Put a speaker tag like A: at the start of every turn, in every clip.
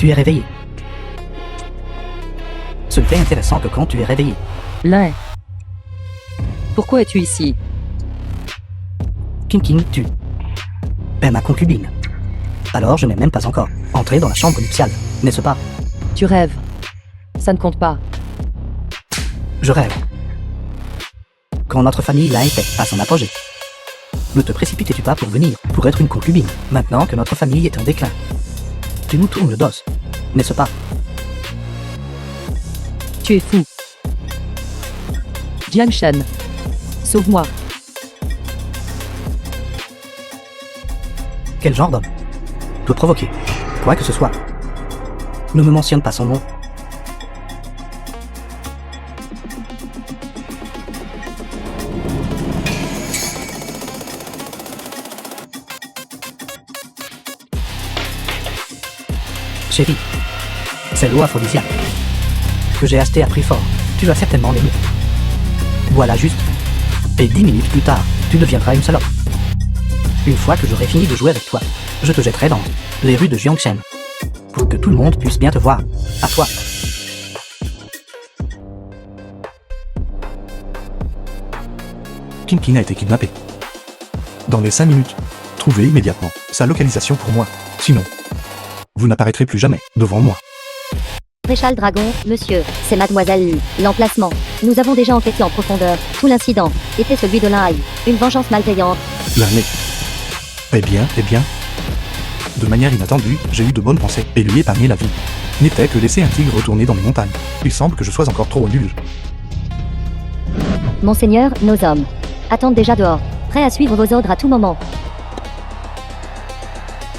A: Tu es réveillé. Ce n'est intéressant que quand tu es réveillé.
B: Lin. Pourquoi es-tu ici?
A: King, tu es ma concubine. Alors je n'ai même pas encore entré dans la chambre nuptiale, n'est-ce pas?
B: Tu rêves. Ça ne compte pas.
A: Je rêve. Quand notre famille l'a été à son apogée. Ne te précipitais-tu pas pour venir, pour être une concubine, maintenant que notre famille est en déclin? Tu nous tournes le dos, n'est-ce pas?
B: Tu es fou. Jiang Shen. Sauve-moi.
A: Quel genre d'homme peut provoquer quoi que ce soit? Ne me mentionne pas son nom. Chérie, c'est l'eau aphrodisiaque que j'ai acheté à prix fort. Tu vas certainement l'aimer. Voilà juste. Et 10 minutes plus tard, tu deviendras une salope. Une fois que j'aurai fini de jouer avec toi, je te jetterai dans les rues de Jiangshen. Pour que tout le monde puisse bien te voir. À toi.
C: King a été kidnappé. Dans les 5 minutes. Trouvez immédiatement sa localisation pour moi. Sinon, vous n'apparaîtrez plus jamais devant moi.
D: Réchal Dragon, monsieur, c'est Mademoiselle Lu. L'emplacement. Nous avons déjà enquêté en profondeur. Tout l'incident était celui de l'Aïe. Une vengeance malveillante.
C: L'année. Eh bien. De manière inattendue, j'ai eu de bonnes pensées et lui épargner la vie. N'était que laisser un tigre retourner dans mes montagnes. Il semble que je sois encore trop nul.
D: Monseigneur, nos hommes attendent déjà dehors, prêts à suivre vos ordres à tout moment.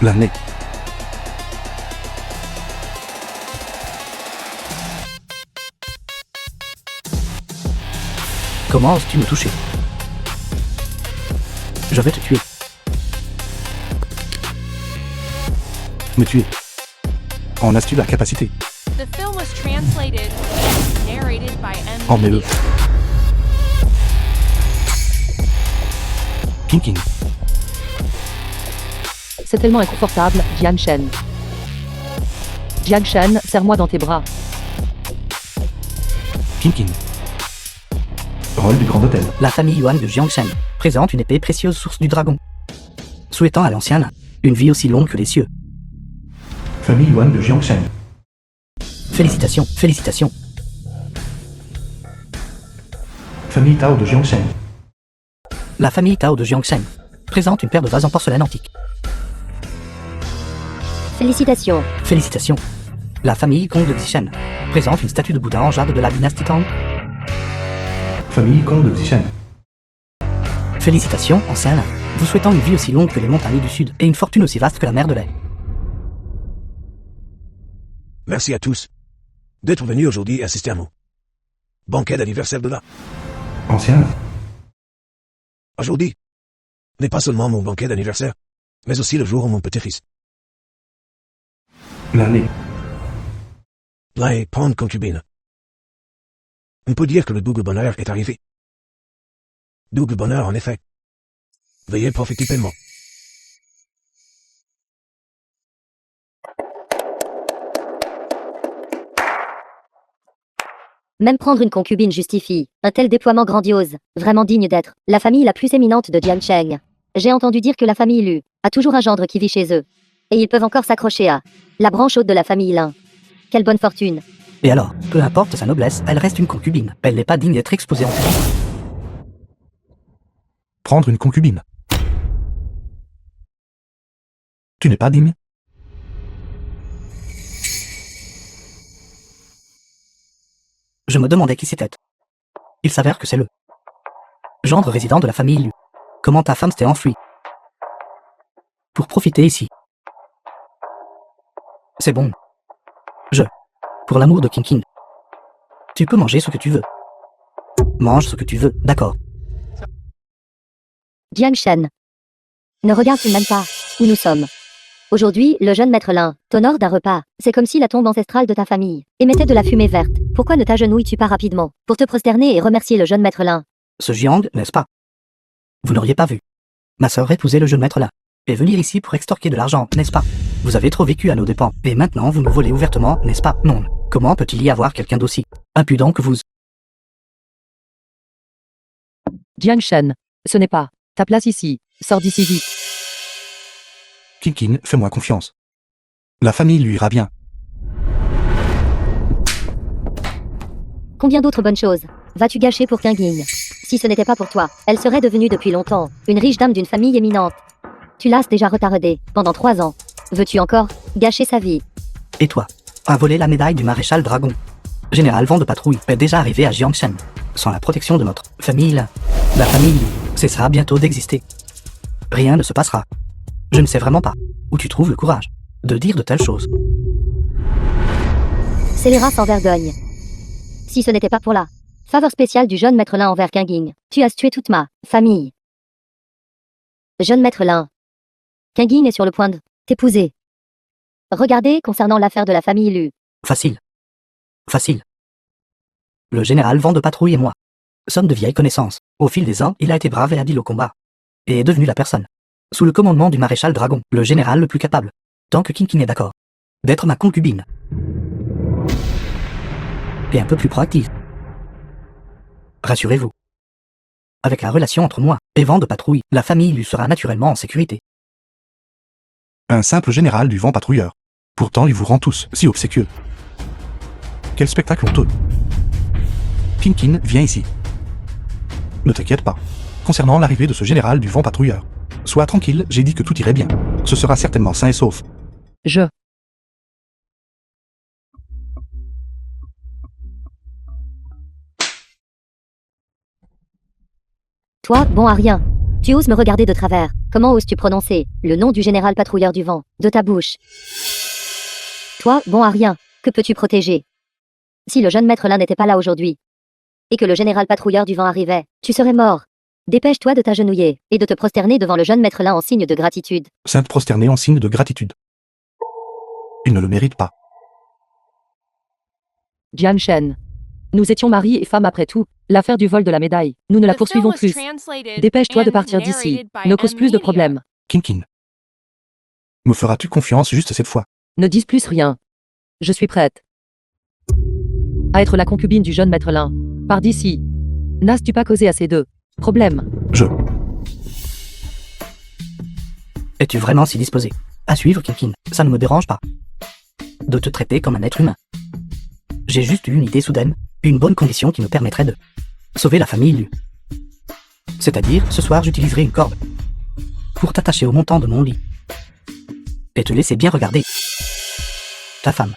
C: L'année.
A: Comment oses-tu me toucher? Je vais te tuer.
C: Me tuer. En as-tu la capacité?
E: The film was translated and narrated by M.
C: En mets-le. King.
B: C'est tellement inconfortable, Jiang Shen. Jiang Shen, serre-moi dans tes bras.
C: King. Rôle du grand hôtel.
A: La famille Yuan de Jiangshen présente une épée précieuse source du dragon. Souhaitant à l'ancienne une vie aussi longue que les cieux.
C: Famille Yuan de Jiangshen.
A: Félicitations.
C: Famille Tao de Jiangshen.
A: La famille Tao de Jiangshen présente une paire de vases en porcelaine antique.
D: Félicitations.
A: La famille Kong de Xishen présente une statue de Bouddha en jade de la dynastie Tang.
C: Famille Kong de Xishen.
A: Félicitations, ancienne, vous souhaitant une vie aussi longue que les montagnes du sud et une fortune aussi vaste que la mer de lait.
F: Merci à tous d'être venus aujourd'hui assister à mon banquet d'anniversaire de la.
C: Ancien.
F: Aujourd'hui n'est pas seulement mon banquet d'anniversaire, mais aussi le jour où mon petit-fils
C: L'année.
F: Lai prend concubine. On peut dire que le double bonheur est arrivé. Double bonheur en effet. Veuillez profiter pleinement.
D: Même prendre une concubine justifie un tel déploiement grandiose, vraiment digne d'être la famille la plus éminente de Jiangsheng. J'ai entendu dire que la famille Lu a toujours un gendre qui vit chez eux. Et ils peuvent encore s'accrocher à la branche haute de la famille Lin. Quelle bonne fortune.
A: Et alors, peu importe sa noblesse, elle reste une concubine. Elle n'est pas digne d'être exposée en public.
C: Prendre une concubine. Tu n'es pas digne?
A: Je me demandais qui c'était. Il s'avère que c'est le gendre résident de la famille Lu. Comment ta femme s'était enfuie pour profiter ici. C'est bon. Pour l'amour de King. Tu peux manger ce que tu veux. Mange ce que tu veux, d'accord.
D: Jiangshen. Ne regarde-t-il même pas où nous sommes? Aujourd'hui, le jeune maître Lin t'honore d'un repas. C'est comme si la tombe ancestrale de ta famille émettait de la fumée verte. Pourquoi ne t'agenouilles-tu pas rapidement pour te prosterner et remercier le jeune maître Lin?
A: Ce Jiang, n'est-ce pas? Vous n'auriez pas vu ma sœur épouser le jeune maître là et venir ici pour extorquer de l'argent, n'est-ce pas? Vous avez trop vécu à nos dépens, et maintenant vous nous volez ouvertement, n'est-ce pas? Non. Comment peut-il y avoir quelqu'un d'aussi impudent que vous?
B: Jiang Shen. Ce n'est pas ta place ici. Sors d'ici vite.
C: Kinkin, fais-moi confiance. La famille lui ira bien.
D: Combien d'autres bonnes choses vas-tu gâcher pour Qingqing? Si ce n'était pas pour toi, elle serait devenue depuis longtemps une riche dame d'une famille éminente. Tu l'as déjà retardée pendant 3 ans. Veux-tu encore gâcher sa vie?
A: Et toi? A volé la médaille du maréchal Dragon. Général Vent de Patrouille est déjà arrivé à Jiangshen. Sans la protection de notre famille, la famille cessera bientôt d'exister. Rien ne se passera. Je ne sais vraiment pas où tu trouves le courage de dire de telles choses.
D: Scélérat sans vergogne. Si ce n'était pas pour la faveur spéciale du jeune maître Lin envers Qingqing, tu as tué toute ma famille. Jeune maître Lin. Qingqing est sur le point de t'épouser. Regardez concernant l'affaire de la famille Lu.
A: Facile. Facile. Le général Vent de Patrouille et moi sommes de vieilles connaissances. Au fil des ans, il a été brave et habile au combat. Et est devenu la personne, sous le commandement du maréchal Dragon, le général le plus capable, tant que Qingqing est d'accord, d'être ma concubine. Et un peu plus proactive. Rassurez-vous. Avec la relation entre moi et Vent de Patrouille, la famille lui sera naturellement en sécurité.
C: Un simple général du vent patrouilleur. Pourtant, il vous rend tous si obséquieux. Quel spectacle honteux. Kinkin, viens ici. Ne t'inquiète pas. Concernant l'arrivée de ce général du vent patrouilleur. Sois tranquille, j'ai dit que tout irait bien. Ce sera certainement sain et sauf.
D: Toi, bon à rien. Tu oses me regarder de travers. Comment oses-tu prononcer le nom du général patrouilleur du vent de ta bouche? Toi, bon à rien. Que peux-tu protéger? Si le jeune maître Lin n'était pas là aujourd'hui, et que le général patrouilleur du vent arrivait, tu serais mort. Dépêche-toi de t'agenouiller, et de te prosterner devant le jeune maître Lin en signe de gratitude.
C: Sainte prosternée en signe de gratitude. Il ne le mérite pas.
B: Jiang Shen. Nous étions mari et femme après tout. L'affaire du vol de la médaille. Nous ne la
E: The film
B: poursuivons
E: was
B: plus.
E: translated
B: Dépêche-toi de
E: and
B: partir d'ici.
E: narrated by
B: Ne cause plus de
E: Media.
B: problèmes.
C: Kinkin. Me feras-tu confiance juste cette fois?
B: Ne dis plus rien. Je suis prête à être la concubine du jeune maître Lin. Pars d'ici. N'as-tu pas causé à ces deux problèmes?
A: Es-tu vraiment si disposé à suivre Kinkin? Ça ne me dérange pas de te traiter comme un être humain. J'ai juste eu une idée soudaine, une bonne condition qui me permettrait de sauver la famille Lu. C'est-à-dire, ce soir j'utiliserai une corde pour t'attacher au montant de mon lit et te laisser bien regarder ta femme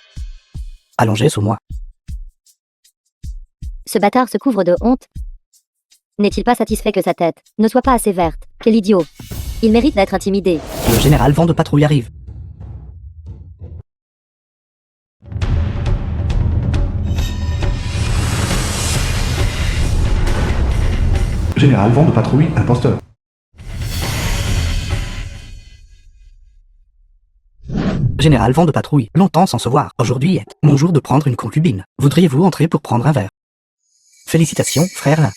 A: allongée sous moi.
D: Ce bâtard se couvre de honte. N'est-il pas satisfait que sa tête ne soit pas assez verte? Quel idiot. Il mérite d'être intimidé.
A: Le général Vent de Patrouille arrive.
C: Général vent de patrouille, imposteur.
A: Général Vent de Patrouille, longtemps sans se voir. Aujourd'hui est mon jour de prendre une concubine. Voudriez-vous entrer pour prendre un verre? Félicitations, frère Lin.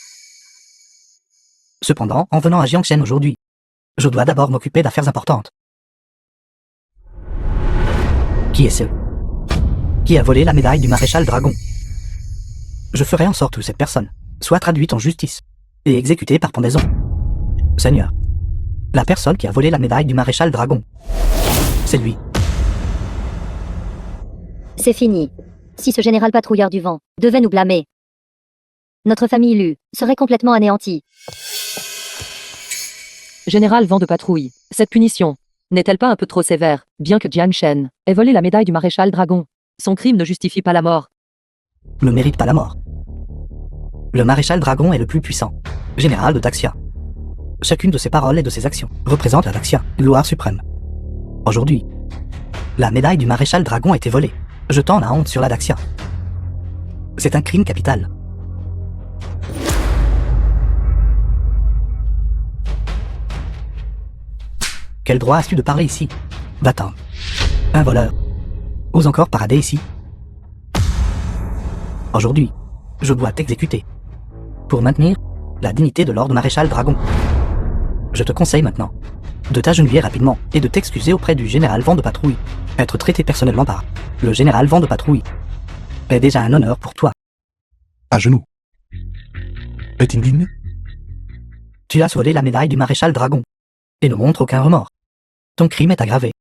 A: Cependant, en venant à Jiangshen aujourd'hui, je dois d'abord m'occuper d'affaires importantes. Qui est ce qui a volé la médaille du maréchal Dragon? Je ferai en sorte que cette personne soit traduite en justice et exécutée par pendaison. Seigneur, la personne qui a volé la médaille du maréchal Dragon, c'est lui.
D: C'est fini. Si ce général patrouilleur du vent devait nous blâmer, notre famille Lu serait complètement anéantie.
B: Général Vent de Patrouille. Cette punition n'est-elle pas un peu trop sévère? Bien que Jiang Shen ait volé la médaille du maréchal Dragon, son crime ne justifie pas la mort.
A: Ne mérite pas la mort. Le maréchal Dragon est le plus puissant général de Daxia. Chacune de ses paroles et de ses actions représente la Daxia, gloire suprême. Aujourd'hui, la médaille du maréchal Dragon a été volée, jetant la honte sur la Daxia. C'est un crime capital. Quel droit as-tu de parler ici? Va-t'en. Un voleur. Ose encore parader ici? Aujourd'hui, je dois t'exécuter. Pour maintenir la dignité de Lord Maréchal Dragon. Je te conseille maintenant de t'agenouiller rapidement et de t'excuser auprès du général Vent de Patrouille. Être traité personnellement par le général Vent de Patrouille est déjà un honneur pour toi.
C: À genoux. Est indigne?
A: Tu as volé la médaille du maréchal Dragon et ne montre aucun remords. Ton crime est aggravé.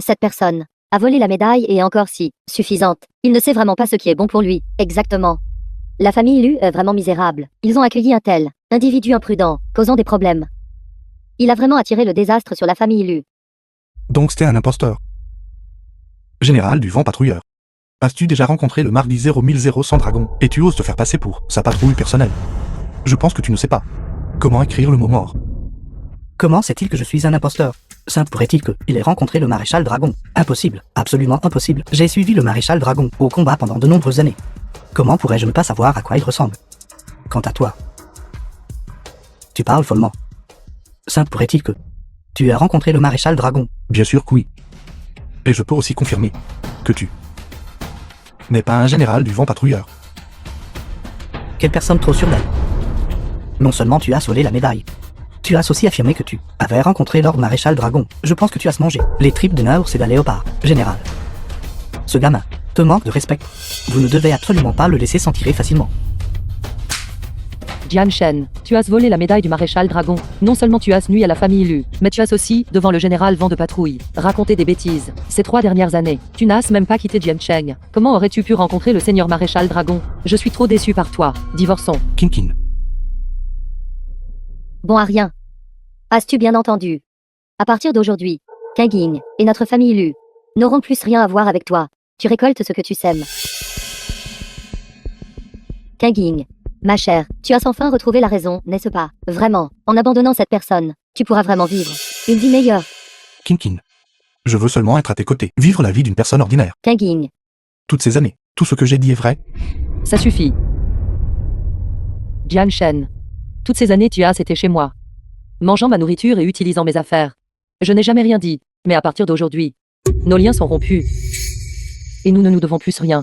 D: Cette personne a volé la médaille et encore si suffisante. Il ne sait vraiment pas ce qui est bon pour lui. Exactement. La famille Lu est vraiment misérable. Ils ont accueilli un tel individu imprudent, causant des problèmes. Il a vraiment attiré le désastre sur la famille Lu.
C: Donc c'était un imposteur. Général du vent patrouilleur. As-tu déjà rencontré le mardi 000 sans dragon et tu oses te faire passer pour sa patrouille personnelle? Je pense que tu ne sais pas. Comment écrire le mot mort?
A: Comment sait-il que je suis un imposteur? Simple pourrait-il qu'il ait rencontré le maréchal Dragon? Impossible, absolument impossible. J'ai suivi le maréchal Dragon au combat pendant de nombreuses années. Comment pourrais-je ne pas savoir à quoi il ressemble? Quant à toi, tu parles follement. Simple pourrait-il que tu as rencontré le maréchal Dragon?
C: Bien sûr que oui. Et je peux aussi confirmer que tu n'es pas un général du vent patrouilleur.
A: Quelle personne trop sûre d'elle. Non seulement tu as volé la médaille, tu as aussi affirmé que tu avais rencontré Lord Maréchal Dragon. Je pense que tu as se manger les tripes de Naours et d'un léopard. Général, ce gamin te manque de respect. Vous ne devez absolument pas le laisser s'en tirer facilement.
B: Jian Shen, tu as volé la médaille du maréchal Dragon. Non seulement tu as nui à la famille Lu, mais tu as aussi, devant le général Vent de Patrouille, raconté des bêtises. Ces 3 dernières années, tu n'as même pas quitté Jiancheng. Comment aurais-tu pu rencontrer le seigneur maréchal Dragon? Je suis trop déçu par toi. Divorçons.
C: Kinkin.
D: Bon à rien. As-tu bien entendu? À partir d'aujourd'hui, Kanging et notre famille Lu n'auront plus rien à voir avec toi. Tu récoltes ce que tu sèmes. Kanging, ma chère, tu as enfin retrouvé la raison, n'est-ce pas? Vraiment, en abandonnant cette personne, tu pourras vraiment vivre une vie meilleure.
C: Kinkin. Je veux seulement être à tes côtés, vivre la vie d'une personne ordinaire.
D: Kanging,
C: Toutes ces années, tout ce que j'ai dit est vrai.
B: Ça suffit. Jian Shen. Toutes ces années tu as été chez moi, mangeant ma nourriture et utilisant mes affaires. Je n'ai jamais rien dit, mais à partir d'aujourd'hui, nos liens sont rompus. Et nous ne nous devons plus rien.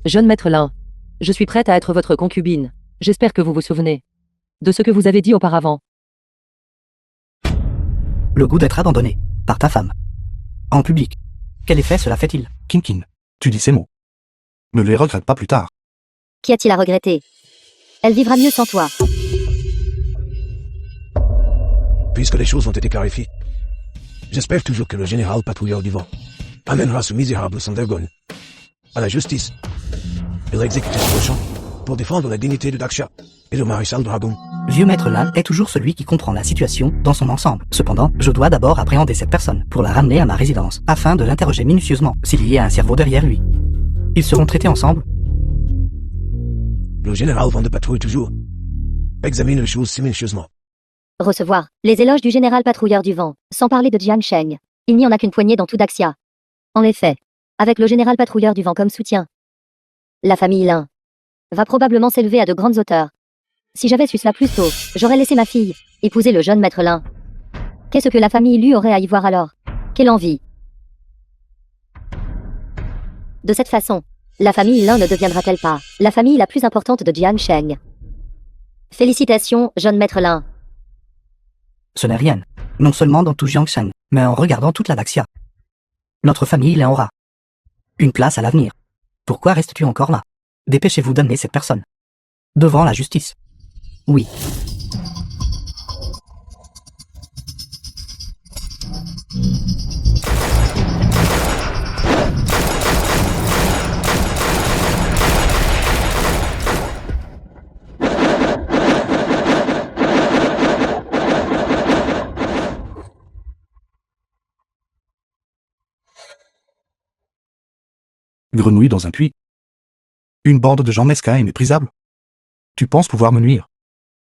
B: Jeune maître Lin, je suis prête à être votre concubine. J'espère que vous vous souvenez de ce que vous avez dit auparavant.
A: Le goût d'être abandonné par ta femme en public. Quel effet cela fait-il?
C: Kinkin. Tu dis ces mots. Ne les regrette pas plus tard.
D: qu'y a-t-il à regretter? Elle vivra mieux sans toi.
F: Puisque les choses ont été clarifiées, j'espère toujours que le général patrouilleur du vent amènera ce misérable Sandergon à la justice et l'exécuter sur le champ pour défendre la dignité de Daksha et le maréchal Dragon.
A: Vieux maître Lan est toujours celui qui comprend la situation dans son ensemble. Cependant, je dois d'abord appréhender cette personne pour la ramener à ma résidence, afin de l'interroger minutieusement s'il y a un cerveau derrière lui. Ils seront traités ensemble.
F: Le général Vent de Patrouille toujours examine les choses si minutieusement.
D: Recevoir les éloges du général patrouilleur du vent, sans parler de Jian Sheng. Il n'y en a qu'une poignée dans tout Daxia. En effet, avec le général patrouilleur du vent comme soutien, la famille Lin va probablement s'élever à de grandes hauteurs. Si j'avais su cela plus tôt, j'aurais laissé ma fille épouser le jeune maître Lin. Qu'est-ce que la famille Lu aurait à y voir alors? Quelle envie! De cette façon, la famille Lin ne deviendra-t-elle pas la famille la plus importante de Jian Sheng? Félicitations, jeune maître Lin.
A: Ce n'est rien. Non seulement dans tout Jiangsheng, mais en regardant toute la Daxia. Notre famille Lin aura une place à l'avenir. Pourquoi restes-tu encore là? Dépêchez-vous d'amener cette personne devant la justice. Oui.
C: Grenouille dans un puits. Une bande de gens mesquins et méprisables. Tu penses pouvoir me nuire?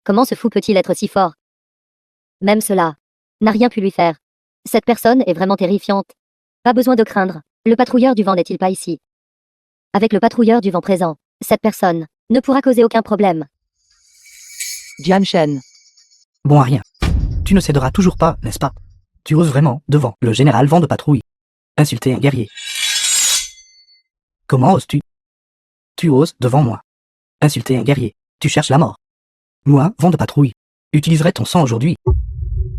D: Comment ce fou peut-il être si fort? Même cela n'a rien pu lui faire. Cette personne est vraiment terrifiante. Pas besoin de craindre. Le patrouilleur du vent n'est-il pas ici? Avec le patrouilleur du vent présent, cette personne ne pourra causer aucun problème.
B: Jian Shen.
A: Bon à rien. Tu ne céderas toujours pas, n'est-ce pas? Tu oses vraiment, devant le général Vent de Patrouille, insulter un guerrier. Comment oses-tu? Tu oses, devant moi, insulter un guerrier. Tu cherches la mort. Moi, vent de patrouille, utiliserai ton sang aujourd'hui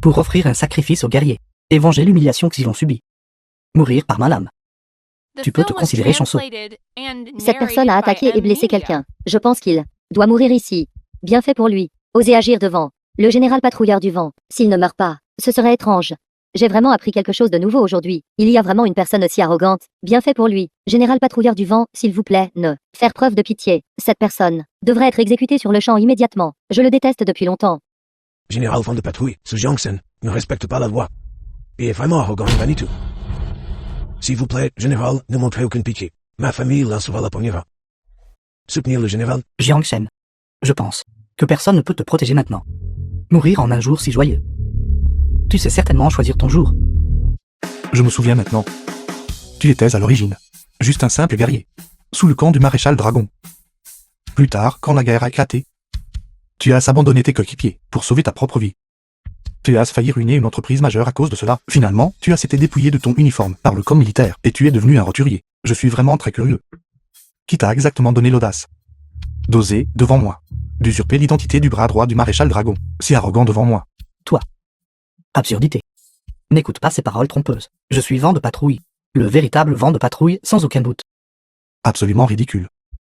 A: pour offrir un sacrifice aux guerriers et venger l'humiliation qu'ils ont subie. Mourir par ma lame.
E: The
A: Tu peux te
E: film was
A: considérer chanceux.
E: translated and
D: Cette personne a
E: narrated by
D: attaqué et blessé
E: Amnesia.
D: quelqu'un. Je pense qu'il doit mourir ici. Bien fait pour lui. Osez agir devant le général patrouilleur du vent. S'il ne meurt pas, ce serait étrange. J'ai vraiment appris quelque chose de nouveau aujourd'hui. Il y a vraiment une personne aussi arrogante. Bien fait pour lui. Général patrouilleur du vent, s'il vous plaît, ne faire preuve de pitié. Cette personne devrait être exécutée sur le champ immédiatement. Je le déteste depuis longtemps.
F: Général vent de patrouille, ce Jiangsen ne respecte pas la loi. Et est vraiment arrogant et vaniteux. S'il vous plaît, général, ne montrez aucune pitié. Ma famille l'insera la première. Soutenir le général.
A: Jiang Shen. Je pense que personne ne peut te protéger maintenant. Mourir en un jour si joyeux. Tu sais certainement choisir ton jour.
C: Je me souviens maintenant. Tu étais à l'origine juste un simple guerrier, sous le camp du maréchal Dragon. Plus tard, quand la guerre a éclaté, tu as abandonné tes coéquipiers pour sauver ta propre vie. Tu as failli ruiner une entreprise majeure à cause de cela. Finalement, tu as été dépouillé de ton uniforme par le corps militaire et tu es devenu un roturier. Je suis vraiment très curieux. Qui t'a exactement donné l'audace d'oser, devant moi, d'usurper l'identité du bras droit du maréchal Dragon, si arrogant devant moi?
A: Absurdité. N'écoute pas ces paroles trompeuses. Je suis vent de patrouille. Le véritable vent de patrouille, sans aucun doute.
C: Absolument ridicule.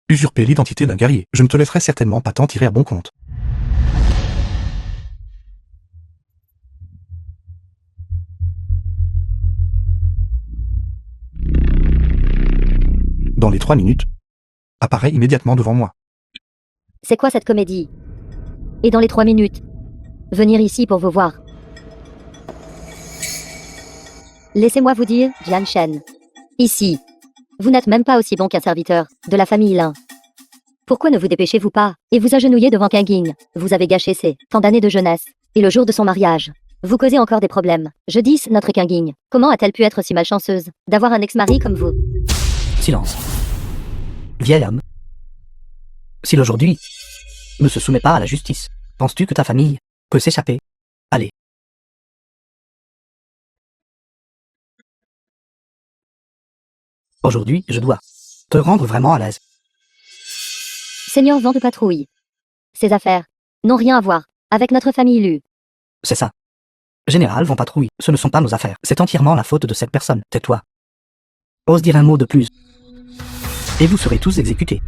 C: Usurper l'identité d'un guerrier, je ne te laisserai certainement pas t'en tirer à bon compte. Dans les 3 minutes, apparaît immédiatement devant moi.
D: C'est quoi cette comédie? Et dans les 3 minutes, venir ici pour vous voir. Laissez-moi vous dire, Jian Shen. Ici. Vous n'êtes même pas aussi bon qu'un serviteur de la famille Lin. Pourquoi ne vous dépêchez-vous pas et vous agenouillez devant Kanging? Vous avez gâché ces tant d'années de jeunesse. Et le jour de son mariage, vous causez encore des problèmes. Je dis, notre Kanging, comment a-t-elle pu être si malchanceuse d'avoir un ex-mari comme vous?
A: Silence. Vieil homme. S'il aujourd'hui ne se soumet pas à la justice, penses-tu que ta famille peut s'échapper? Allez. Aujourd'hui, je dois te rendre vraiment à l'aise.
D: Seigneur vent de patrouille. Ces affaires n'ont rien à voir avec notre famille Lu.
A: C'est ça. Général Vent Patrouille, ce ne sont pas nos affaires. C'est entièrement la faute de cette personne. Tais-toi. Ose dire un mot de plus. Et vous serez tous exécutés.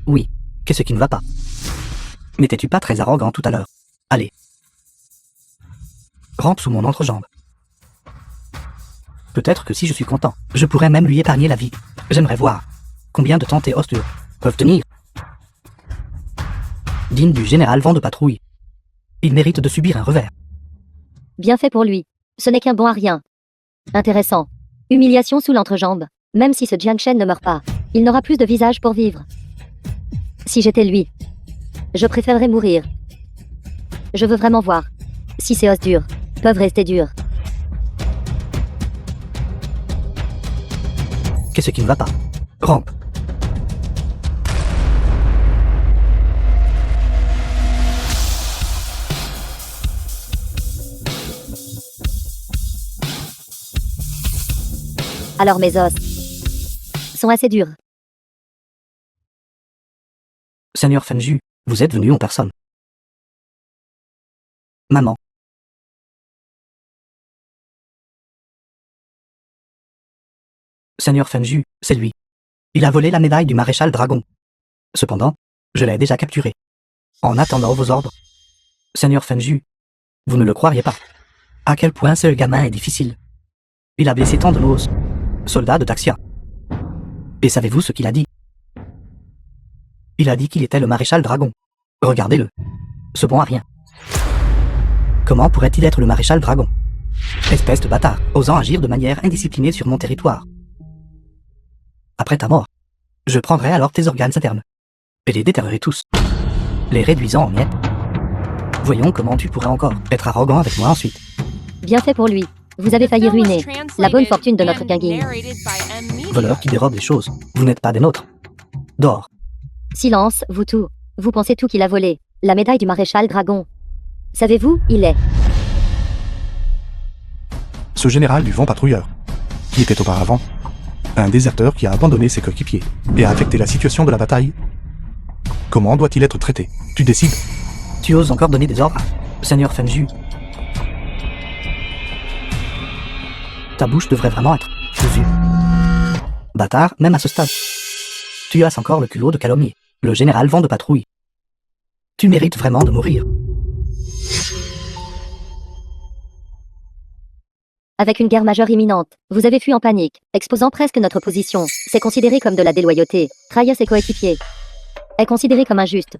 A: Oui. Qu'est-ce qui ne va pas? N'étais-tu pas très arrogant tout à l'heure? Allez. Rampe sous mon entrejambe. Peut-être que si je suis content, je pourrais même lui épargner la vie. J'aimerais voir combien de temps tes ostures peuvent tenir. Digne du général Vent de Patrouille. Il mérite de subir un revers.
D: Bien fait pour lui. Ce n'est qu'un bon à rien. Intéressant. Humiliation sous l'entrejambe. Même si ce Jiang Shen ne meurt pas, il n'aura plus de visage pour vivre. Si j'étais lui, je préférerais mourir. Je veux vraiment voir si ces os durs peuvent rester durs.
A: Qu'est-ce qui ne va pas? Rampe.
D: Alors mes os sont assez durs.
A: Seigneur Fenju, vous êtes venu en personne. Maman. Seigneur Fenju, c'est lui. Il a volé la médaille du maréchal Dragon. Cependant, je l'ai déjà capturé. En attendant vos ordres. Seigneur Fenju, vous ne le croiriez pas. À quel point ce gamin est difficile. Il a blessé tant de nos soldats de Taxia. Et savez-vous ce qu'il a dit? Il a dit qu'il était le maréchal Dragon. Regardez-le. Ce bon à rien. Comment pourrait-il être le maréchal Dragon? Espèce de bâtard, osant agir de manière indisciplinée sur mon territoire. Après ta mort, je prendrai alors tes organes internes et les déterrerai tous, les réduisant en miettes. Voyons comment tu pourrais encore être arrogant avec moi ensuite.
D: Bien fait pour lui. Vous avez failli ruiner la bonne fortune de notre Kanging.
A: Voleur qui dérobe les choses, vous n'êtes pas des nôtres. Dors.
D: Silence, vous tout. Vous pensez tout qu'il a volé. La médaille du maréchal Dragon. Savez-vous, il est
C: Ce général du vent patrouilleur, qui était auparavant un déserteur qui a abandonné ses coéquipiers et a affecté la situation de la bataille. Comment doit-il être traité? Tu décides.
A: Tu oses encore donner des ordres, Seigneur Fengju. Ta bouche devrait vraiment être cousue. Bâtard, même à ce stade. Tu as encore le culot de calomnier. Le général Vent de Patrouille. Tu mérites vraiment de mourir.
D: Avec une guerre majeure imminente, vous avez fui en panique, exposant presque notre position. C'est considéré comme de la déloyauté. Trahir ses coéquipiers est considéré comme injuste.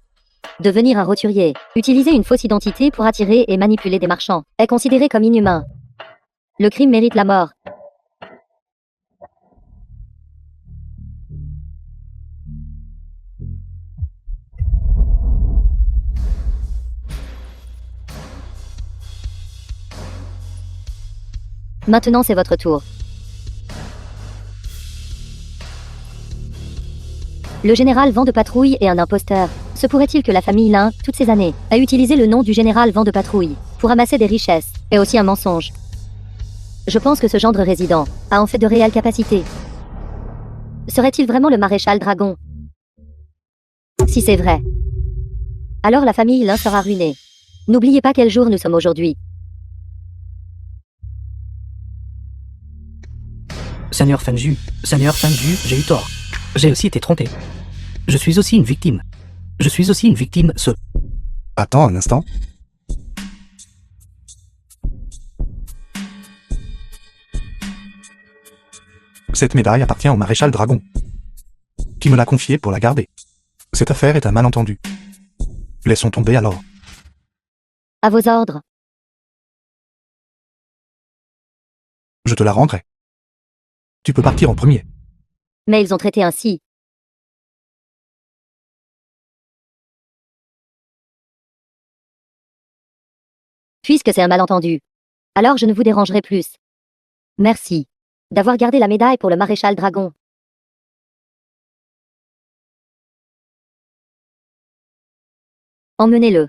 D: Devenir un roturier, utiliser une fausse identité pour attirer et manipuler des marchands, est considéré comme inhumain. Le crime mérite la mort. Maintenant, c'est votre tour. Le général Vent de Patrouille est un imposteur. Se pourrait-il que la famille Lin, toutes ces années, a utilisé le nom du général Vent de Patrouille pour amasser des richesses, et aussi un mensonge? Je pense que ce gendre résident a en fait de réelles capacités. Serait-il vraiment le maréchal Dragon? Si c'est vrai, alors la famille Lin sera ruinée. N'oubliez pas quel jour nous sommes aujourd'hui.
A: Seigneur Fengju, j'ai eu tort. J'ai aussi été trompé. Je suis aussi une victime.
C: Attends un instant. Cette médaille appartient au maréchal Dragon, qui me l'a confiée pour la garder. Cette affaire est un malentendu. Laissons tomber alors.
D: À vos ordres.
C: Je te la rendrai. Tu peux partir en premier.
D: Mais ils ont traité ainsi. Puisque c'est un malentendu, alors je ne vous dérangerai plus. Merci d'avoir gardé la médaille pour le maréchal Dragon. Emmenez-le.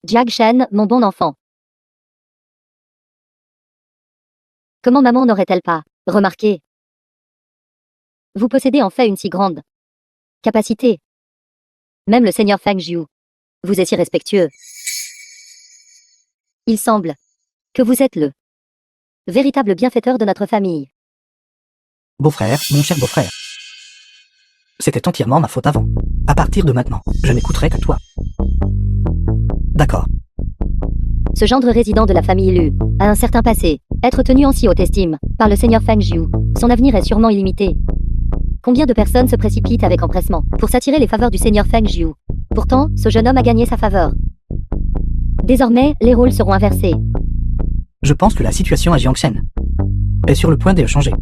D: Jiang Shen, mon bon enfant. Comment maman n'aurait-elle pas remarqué? Vous possédez en fait une si grande capacité. Même le seigneur Feng Jiu vous est si respectueux. Il semble que vous êtes le véritable bienfaiteur de notre famille.
A: Beau-frère, mon cher beau-frère. C'était entièrement ma faute avant. À partir de maintenant, je n'écouterai que toi. D'accord.
D: Ce gendre résident de la famille Lu a un certain passé. Être tenu en si haute estime par le seigneur Feng Jiu, son avenir est sûrement illimité. Combien de personnes se précipitent avec empressement pour s'attirer les faveurs du seigneur Feng Jiu? Pourtant, ce jeune homme a gagné sa faveur. Désormais, les rôles seront inversés.
A: Je pense que la situation à Jiangshen est sur le point de changer.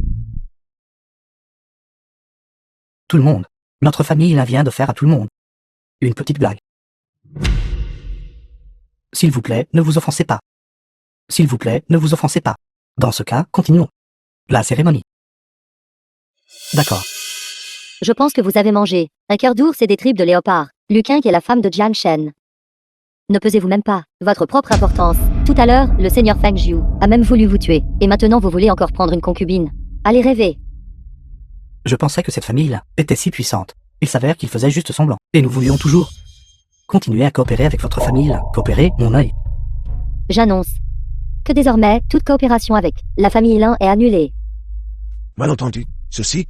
A: Tout le monde, notre famille la vient de faire à tout le monde une petite blague. S'il vous plaît, ne vous offensez pas. S'il vous plaît, ne vous offensez pas. Dans ce cas, continuons la cérémonie. D'accord.
D: Je pense que vous avez mangé un cœur d'ours et des tripes de léopard. Luquin qui est la femme de Jiang Shen. Ne pesez-vous même pas votre propre importance. Tout à l'heure, le seigneur Feng Jiu a même voulu vous tuer. Et maintenant vous voulez encore prendre une concubine. Allez rêver.
A: Je pensais que cette famille-là était si puissante. Il s'avère qu'il faisait juste semblant. Et nous voulions toujours continuer à coopérer avec votre famille-là. Coopérer, mon œil.
D: J'annonce que désormais, toute coopération avec la famille Lin est annulée.
F: Malentendu.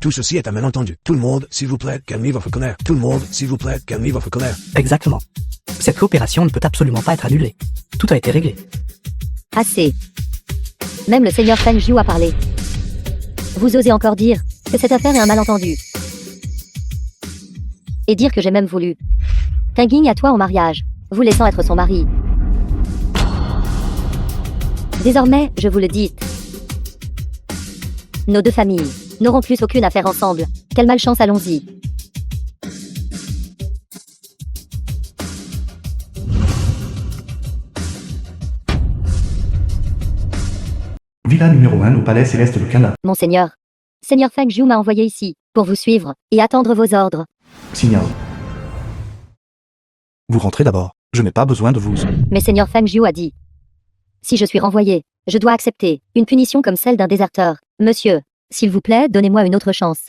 F: Tout ceci est un malentendu. Tout le monde, s'il vous plaît, calmez votre colère. Tout le monde, s'il vous plaît, calmez votre colère.
A: Exactement. Cette coopération ne peut absolument pas être annulée. Tout a été réglé.
D: Assez. Même le seigneur Feng Jiu a parlé. Vous osez encore dire que cette affaire est un malentendu. Et dire que j'ai même voulu Tenging à toi en mariage, vous laissant être son mari. Désormais, je vous le dis, nos deux familles n'auront plus aucune affaire ensemble. Quelle malchance, allons-y.
C: Villa numéro 1 au palais céleste de Kana.
D: Monseigneur. Seigneur Feng Jiu m'a envoyé ici, pour vous suivre, et attendre vos ordres.
C: Signal. Vous rentrez d'abord. Je n'ai pas besoin de vous.
D: Mais Seigneur Feng Jiu a dit. Si je suis renvoyé, je dois accepter une punition comme celle d'un déserteur. Monsieur, S'il vous plaît, donnez-moi une autre chance.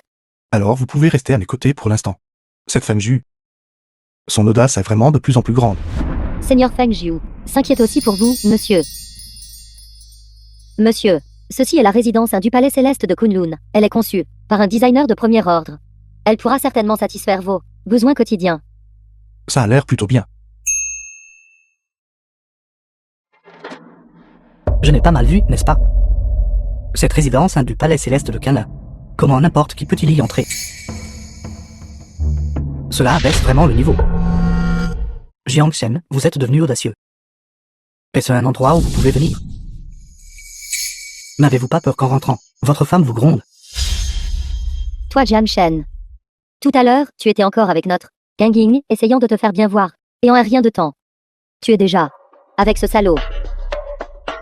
C: Alors vous pouvez rester à mes côtés pour l'instant. Cette femme Ju, son audace est vraiment de plus en plus grande.
D: Seigneur Feng Jiu s'inquiète aussi pour vous, monsieur. Monsieur, ceci est la résidence du palais céleste de Kunlun. Elle est conçue par un designer de premier ordre. Elle pourra certainement satisfaire vos besoins quotidiens.
C: Ça a l'air plutôt bien.
A: Je n'ai pas mal vu, n'est-ce pas? Cette résidence du palais céleste de Cana. Comment n'importe qui peut-il y entrer? Cela abaisse vraiment le niveau. Jiang Shen, vous êtes devenu audacieux. Est-ce un endroit où vous pouvez venir? N'avez-vous pas peur qu'en rentrant, votre femme vous gronde?
D: Toi, Jian Shen. Tout à l'heure, tu étais encore avec notre Ganging, essayant de te faire bien voir. Et en un rien de temps. Tu es déjà avec ce salaud.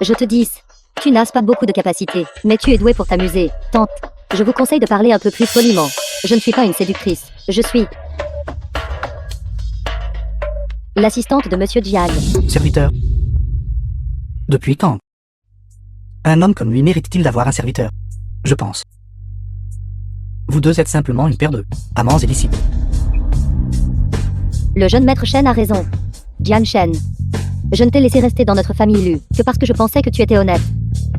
D: Je te dis, tu n'as pas beaucoup de capacités, mais tu es doué pour t'amuser. Tente. Je vous conseille de parler un peu plus poliment. Je ne suis pas une séductrice. Je suis l'assistante de Monsieur Jiang.
A: Serviteur. Depuis quand? Un homme comme lui mérite-t-il d'avoir un serviteur? Je pense. Vous deux êtes simplement une paire de amants illicites.
D: Le jeune maître Shen a raison. Jian Shen. Je ne t'ai laissé rester dans notre famille Lu que parce que je pensais que tu étais honnête.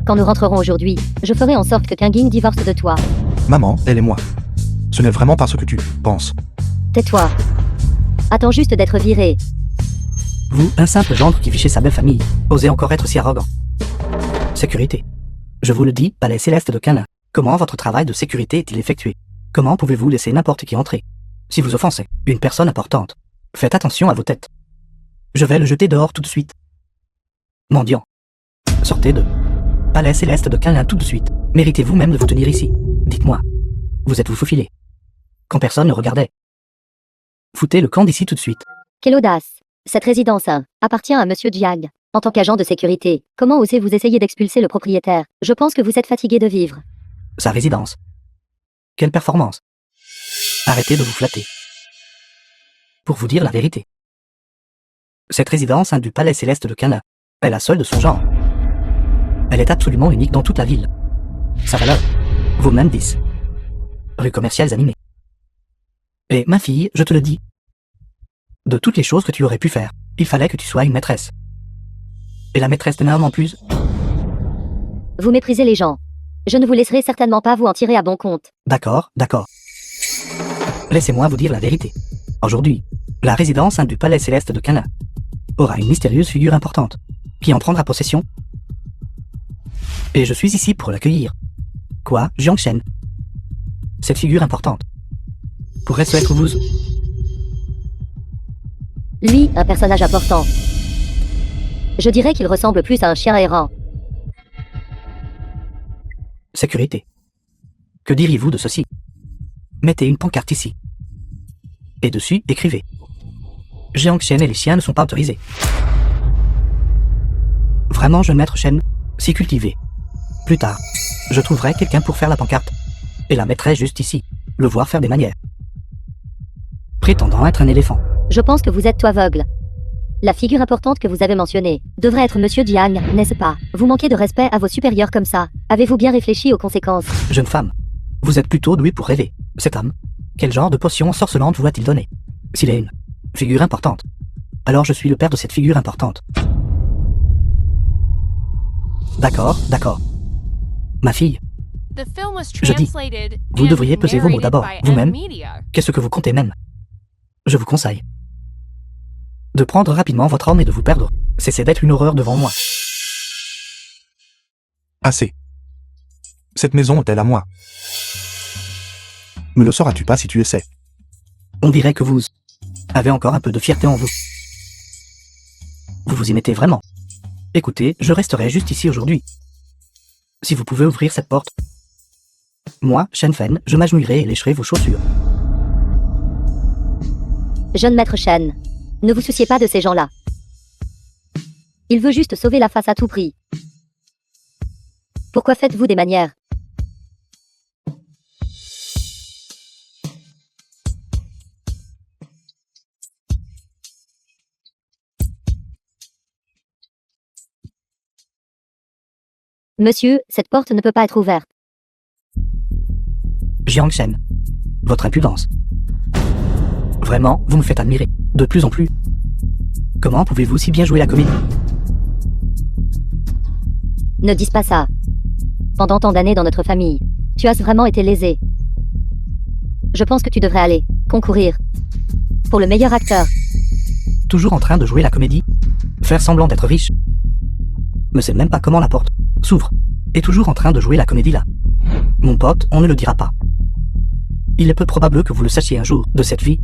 D: Quand nous rentrerons aujourd'hui, je ferai en sorte que Kanging divorce de toi.
C: Maman, elle et moi. Ce n'est vraiment pas ce que tu penses.
D: Tais-toi. Attends juste d'être viré.
A: Vous, un simple gendre qui vit chez sa belle famille, osez encore être si arrogant. Sécurité. Je vous le dis, palais céleste de Cana. Comment votre travail de sécurité est-il effectué? Comment pouvez-vous laisser n'importe qui entrer? Si vous offensez une personne importante, faites attention à vos têtes. Je vais le jeter dehors tout de suite. Mendiant. Sortez de palais céleste de Cana tout de suite. Méritez-vous même de vous tenir ici? Dites-moi. Vous êtes-vous faufilé? Quand personne ne regardait. Foutez le camp d'ici tout de suite.
D: Quelle audace. Cette résidence appartient à Monsieur Jiang. En tant qu'agent de sécurité, comment osez-vous essayer d'expulser le propriétaire? Je pense que vous êtes fatigué de vivre.
A: Sa résidence. Quelle performance. Arrêtez de vous flatter. Pour vous dire la vérité. Cette résidence du palais céleste de Cana est la seule de son genre. Elle est absolument unique dans toute la ville. Sa valeur vaut même 10 rues commerciales animées. Et ma fille, je te le dis, de toutes les choses que tu aurais pu faire, il fallait que tu sois une maîtresse. Et la maîtresse d'un homme en plus.
D: Vous méprisez les gens. Je ne vous laisserai certainement pas vous en tirer à bon compte.
A: D'accord, d'accord. Laissez-moi vous dire la vérité. Aujourd'hui, la résidence du palais céleste de Cana aura une mystérieuse figure importante, qui en prendra possession. Et je suis ici pour l'accueillir. Quoi, Jiang Shen? Cette figure importante pourrait-ce être vous?
D: Lui, un personnage important. Je dirais qu'il ressemble plus à un chien errant.
A: Sécurité. Que diriez-vous de ceci? Mettez une pancarte ici. Et dessus, écrivez. Jiang Shen et les chiens ne sont pas autorisés. Vraiment, jeune maître Shen, si cultivé. Plus tard, je trouverai quelqu'un pour faire la pancarte. Et la mettrai juste ici, le voir faire des manières. Prétendant être un éléphant.
D: Je pense que vous êtes tout aveugle. La figure importante que vous avez mentionnée devrait être Monsieur Jiang, n'est-ce pas? Vous manquez de respect à vos supérieurs comme ça. Avez-vous bien réfléchi aux conséquences?
A: Jeune femme, vous êtes plutôt douée pour rêver. Cet homme, quel genre de potion ensorcelante vous a-t-il donné? S'il est une figure importante, alors je suis le père de cette figure importante. D'accord, d'accord. Ma fille,
E: The film was
A: Je dis,
E: translated
A: vous
E: and
A: devriez peser vos mots
E: narrated
A: d'abord,
E: by
A: vous-même.
E: M-Media.
A: Qu'est-ce que vous comptez même? Je vous conseille de prendre rapidement votre homme et de vous perdre. Cessez d'être une horreur devant moi.
C: Assez. Cette maison est-elle à moi? Me le sauras-tu pas si tu essaies?
A: On dirait que vous avez encore un peu de fierté en vous. Vous vous y mettez vraiment. Écoutez, je resterai juste ici aujourd'hui. Si vous pouvez ouvrir cette porte. Moi, Shen Fen, je m'agenouillerai et lécherai vos chaussures.
D: Jeune maître Shen, ne vous souciez pas de ces gens-là. Il veut juste sauver la face à tout prix. Pourquoi faites-vous des manières? Monsieur, cette porte ne peut pas être ouverte.
A: Jiang Shen. Votre impudence. Vraiment, vous me faites admirer. De plus en plus. Comment pouvez-vous si bien jouer la comédie?
D: Ne dis pas ça. Pendant tant d'années dans notre famille, tu as vraiment été lésé. Je pense que tu devrais aller concourir pour le meilleur acteur.
A: Toujours en train de jouer la comédie? Faire semblant d'être riche? Ne sait même pas comment la porte s'ouvre. Et toujours en train de jouer la comédie là. Mon pote, on ne le dira pas. Il est peu probable que vous le sachiez un jour de cette vie.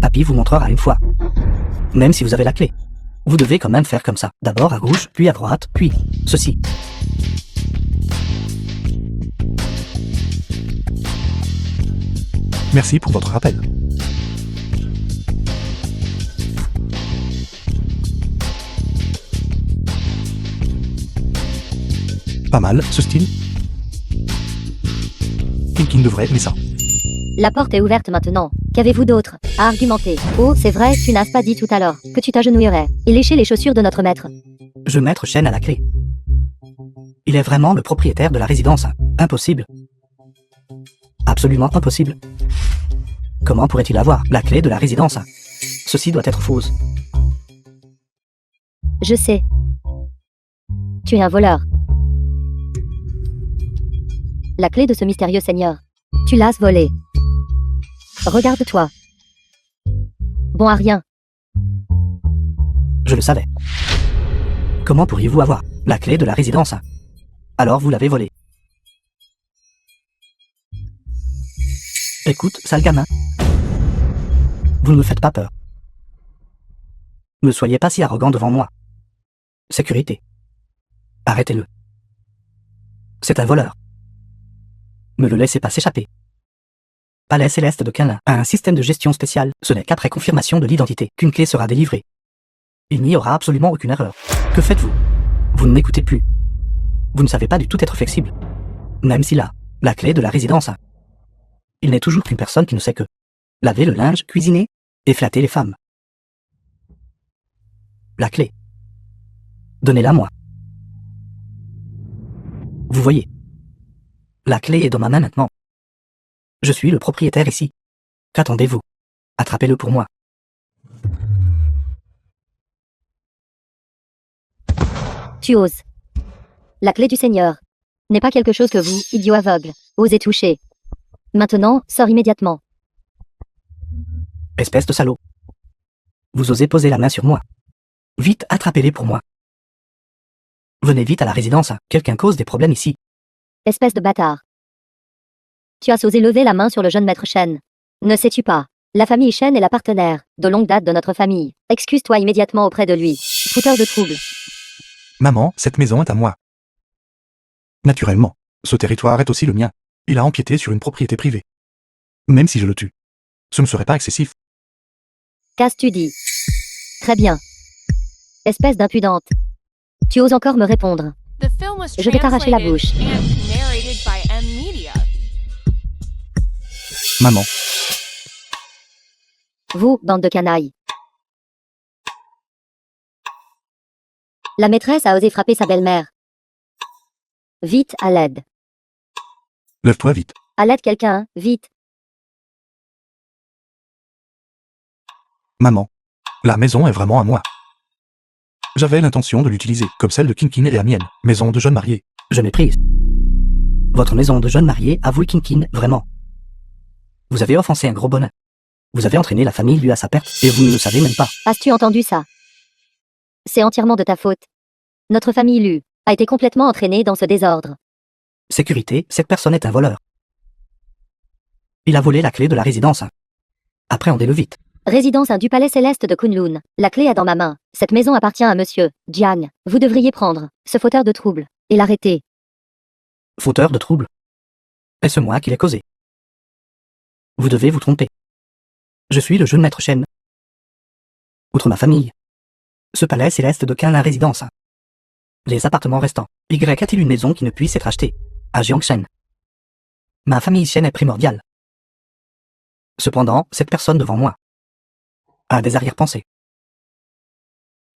A: Papy vous montrera une fois. Même si vous avez la clé. Vous devez quand même faire comme ça. D'abord à gauche, puis à droite, puis ceci.
C: Merci pour votre rappel. Pas mal, ce style. Kinkin devrait aimer ça.
D: La porte est ouverte maintenant. Qu'avez-vous d'autre à argumenter? Oh, c'est vrai, tu n'as pas dit tout à l'heure que tu t'agenouillerais et lécher les chaussures de notre maître.
A: Je maître Shen à la clé. Il est vraiment le propriétaire de la résidence. Impossible. Absolument impossible. Comment pourrait-il avoir la clé de la résidence? Ceci doit être faux.
D: Je sais. Tu es un voleur. La clé de ce mystérieux seigneur. Tu l'as volée. Regarde-toi. Bon à rien.
A: Je le savais. Comment pourriez-vous avoir la clé de la résidence? Alors vous l'avez volée. Écoute, sale gamin. Vous ne me faites pas peur. Ne soyez pas si arrogant devant moi. Sécurité. Arrêtez-le. C'est un voleur. Ne le laissez pas s'échapper. Palais Céleste de Quinlin a un système de gestion spécial. Ce n'est qu'après confirmation de l'identité qu'une clé sera délivrée. Il n'y aura absolument aucune erreur. Que faites-vous? Vous ne m'écoutez plus. Vous ne savez pas du tout être flexible. Même s'il a la clé de la résidence. Il n'est toujours qu'une personne qui ne sait que laver le linge, cuisiner et flatter les femmes. La clé. Donnez-la moi. Vous voyez. La clé est dans ma main maintenant. Je suis le propriétaire ici. Qu'attendez-vous? Attrapez-le pour moi.
D: Tu oses. La clé du Seigneur n'est pas quelque chose que vous, idiot aveugle, osez toucher. Maintenant, sors immédiatement.
A: Espèce de salaud. Vous osez poser la main sur moi. Vite, attrapez-les pour moi. Venez vite à la résidence, quelqu'un cause des problèmes ici.
D: Espèce de bâtard. Tu as osé lever la main sur le jeune maître Shen. Ne sais-tu pas? La famille Shen est la partenaire, de longue date de notre famille. Excuse-toi immédiatement auprès de lui. Fouteur de trouble.
C: Maman, cette maison est à moi. Naturellement, ce territoire est aussi le mien. Il a empiété sur une propriété privée. Même si je le tue, ce ne serait pas excessif.
D: Qu'as-tu dit? Très bien. Espèce d'impudente. Tu oses encore me répondre.
E: The film was
D: Je vais t'arracher la
E: translated
D: bouche.
E: and narrated by M Media.
C: Maman,
D: Vous, bande de canailles. La maîtresse a osé frapper sa belle-mère. Vite, à l'aide.
C: lève-toi vite.
D: À l'aide quelqu'un, vite.
C: Maman, la maison est vraiment à moi. J'avais l'intention de l'utiliser comme celle de Kinkin et la mienne, maison de jeunes mariés.
A: Je méprise. Votre maison de jeunes mariés, avouez Kinkin, vraiment. Vous avez offensé un gros bonheur. Vous avez entraîné la famille lui à sa perte, et vous ne le savez même pas.
D: As-tu entendu ça? C'est entièrement de ta faute. Notre famille Lu a été complètement entraînée dans ce désordre.
A: Sécurité, cette personne est un voleur. Il a volé la clé de la résidence. Appréhendez-le vite.
D: Résidence du palais céleste de Kunlun. La clé est dans ma main. Cette maison appartient à monsieur Jiang. Vous devriez prendre ce fauteur de trouble et l'arrêter.
A: Fauteur de trouble. Est-ce moi qui l'ai causé? Vous devez vous tromper. Je suis le jeune maître Shen. Outre ma famille. Ce palais céleste de Quinlin résidence. Les appartements restants. Y a-t-il une maison qui ne puisse être achetée à Jiangshen? Ma famille Shen est primordiale. Cependant, cette personne devant moi a des arrière-pensées.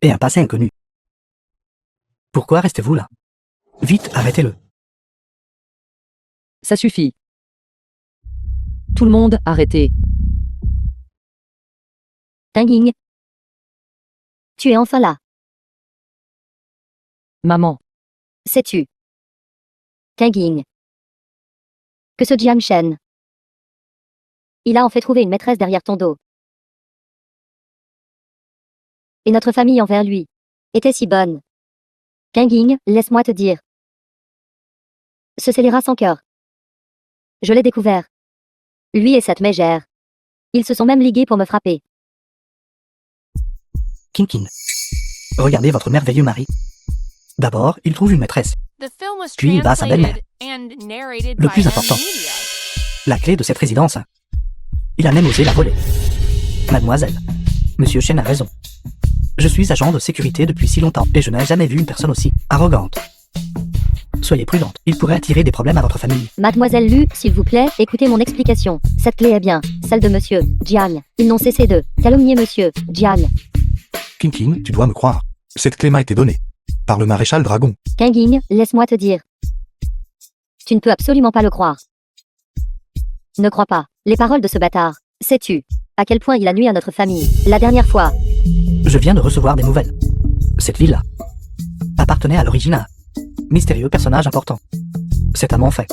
A: Et un passé inconnu. Pourquoi restez-vous là? Vite, arrêtez-le.
B: Ça suffit. Tout le monde, arrêtez.
D: Tinging. Tu es enfin là.
B: Maman.
D: Sais-tu? Tinging. Que ce Jiang Shen. Il a en fait trouvé une maîtresse derrière ton dos. Et notre famille envers lui était si bonne. Tinging, laisse-moi te dire. Ce scélérat sans cœur. Je l'ai découvert. Lui et cette mégère. Ils se sont même ligués pour me frapper.
A: Kinkin. Regardez votre merveilleux mari. D'abord, il trouve une maîtresse.
E: The film was
A: Puis il bat sa belle-mère.
E: translated and narrated
A: Le
E: by
A: plus important.
E: Media.
A: La clé de cette résidence. Il a même osé la voler. Mademoiselle. Monsieur Chen a raison. Je suis agent de sécurité depuis si longtemps et je n'ai jamais vu une personne aussi arrogante. Soyez prudente, il pourrait attirer des problèmes à votre famille.
D: Mademoiselle Lu, s'il vous plaît, écoutez mon explication. Cette clé est bien celle de monsieur Jiang. Ils n'ont cessé de calomnier monsieur Jiang.
C: Kinkin, tu dois me croire. Cette clé m'a été donnée. Par le maréchal Dragon.
D: Kanging, laisse-moi te dire. Tu ne peux absolument pas le croire. Ne crois pas les paroles de ce bâtard. Sais-tu à quel point il a nui à notre famille la dernière fois?
A: Je viens de recevoir des nouvelles. Cette villa appartenait à l'origine à un mystérieux personnage important. C'est à mon fait,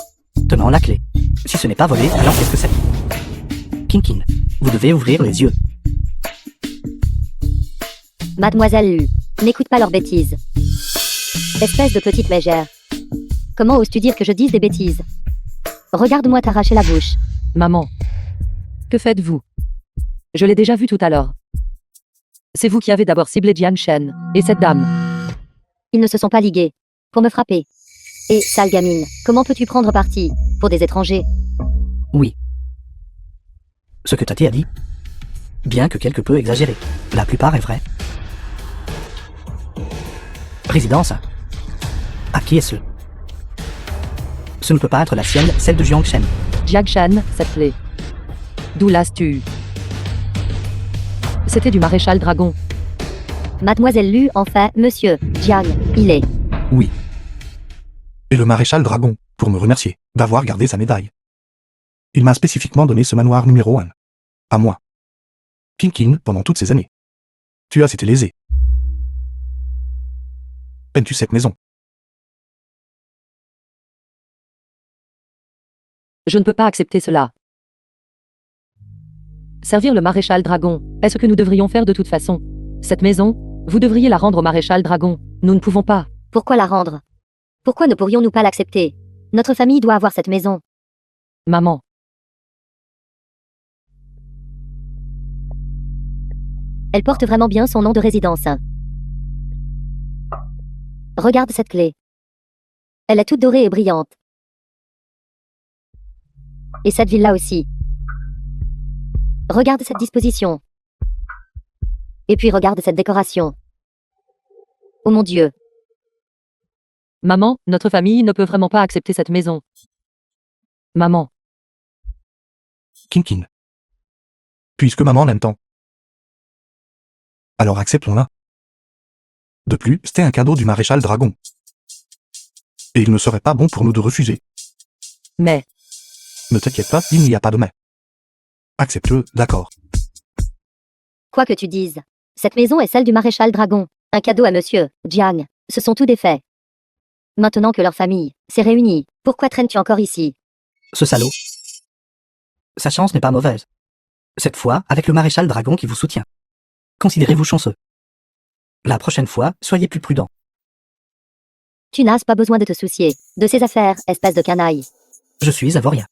A: tenant la clé. Si ce n'est pas volé, alors qu'est-ce que c'est? Kinkin, vous devez ouvrir les yeux.
D: Mademoiselle Lu, n'écoute pas leurs bêtises. Espèce de petite mégère. Comment oses-tu dire que je dise des bêtises? Regarde-moi t'arracher la bouche.
B: Maman. Que faites-vous? Je l'ai déjà vu tout à l'heure. C'est vous qui avez d'abord ciblé Jiang Shen et cette dame.
D: Ils ne se sont pas ligués pour me frapper. Et, sale gamine, comment peux-tu prendre parti pour des étrangers?
A: Oui. Ce que Tati a dit, bien que quelque peu exagéré, la plupart est vrai. Résidence. À qui est-ce? Ce ne peut pas être la sienne, celle de Jiang Shen.
B: Jiang Shen, cette clé. D'où l'as-tu? C'était du maréchal Dragon.
D: Mademoiselle Lu, enfin, monsieur Jiang, il est.
C: Oui. Et le maréchal Dragon, pour me remercier d'avoir gardé sa médaille. Il m'a spécifiquement donné ce manoir numéro 1. À moi. Kinkin, pendant toutes ces années. Tu as été lésé. Aimes-tu cette maison?
B: Je ne peux pas accepter cela. Servir le maréchal Dragon est ce que nous devrions faire de toute façon. Cette maison, vous devriez la rendre au maréchal Dragon. Nous ne pouvons pas.
D: Pourquoi la rendre? Pourquoi ne pourrions-nous pas l'accepter? Notre famille doit avoir cette maison.
B: Maman.
D: Elle porte vraiment bien son nom de résidence. Regarde cette clé. Elle est toute dorée et brillante. Et cette villa aussi. Regarde cette disposition. Et puis regarde cette décoration. Oh mon Dieu.
B: Maman, notre famille ne peut vraiment pas accepter cette maison. Maman.
C: Kinkin. Puisque maman l'aime tant. Alors acceptons-la. De plus, c'était un cadeau du maréchal Dragon. Et il ne serait pas bon pour nous de refuser.
B: Mais,
C: Ne t'inquiète pas, il n'y a pas de mais. Accepte-le, d'accord.
D: Quoi que tu dises. Cette maison est celle du maréchal Dragon. Un cadeau à monsieur Jiang. Ce sont tous des faits. Maintenant que leur famille s'est réunie, pourquoi traînes-tu encore ici?
A: Ce salaud. Sa chance n'est pas mauvaise. Cette fois, avec le maréchal Dragon qui vous soutient. Considérez-vous chanceux. La prochaine fois, soyez plus prudent.
D: Tu n'as pas besoin de te soucier de ces affaires, espèce de canaille.
A: Je suis avorien.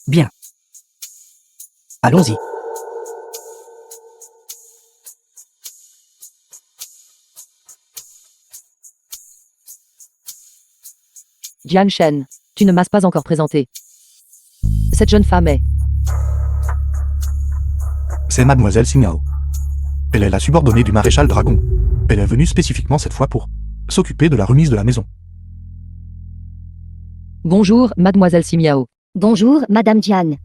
A: Bien. Allons-y.
B: Jiang Shen, tu ne m'as pas encore présenté. Cette jeune femme est...
C: C'est mademoiselle Xingao. Elle est la subordonnée du maréchal Dragon. Elle est venue spécifiquement cette fois pour s'occuper de la remise de la maison.
B: Bonjour, mademoiselle Simiao.
D: Bonjour, madame Jiang.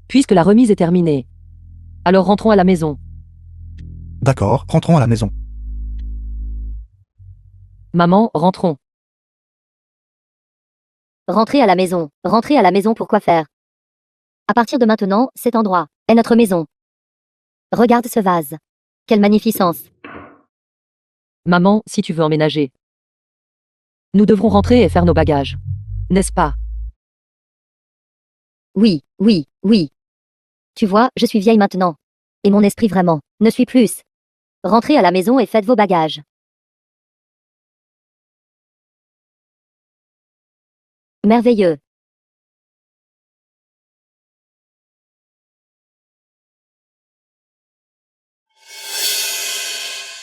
B: Puisque la remise est terminée. Alors rentrons à la maison.
C: D'accord, rentrons à la maison.
B: Maman, rentrons.
D: Rentrez à la maison. Rentrez à la maison pour quoi faire? À partir de maintenant, cet endroit est notre maison. Regarde ce vase. Quelle magnificence.
B: Maman, si tu veux emménager. Nous devrons rentrer et faire nos bagages. N'est-ce pas?
D: Oui, oui, oui. Tu vois, je suis vieille maintenant. Et mon esprit vraiment ne suit plus. Rentrez à la maison et faites vos bagages. Merveilleux.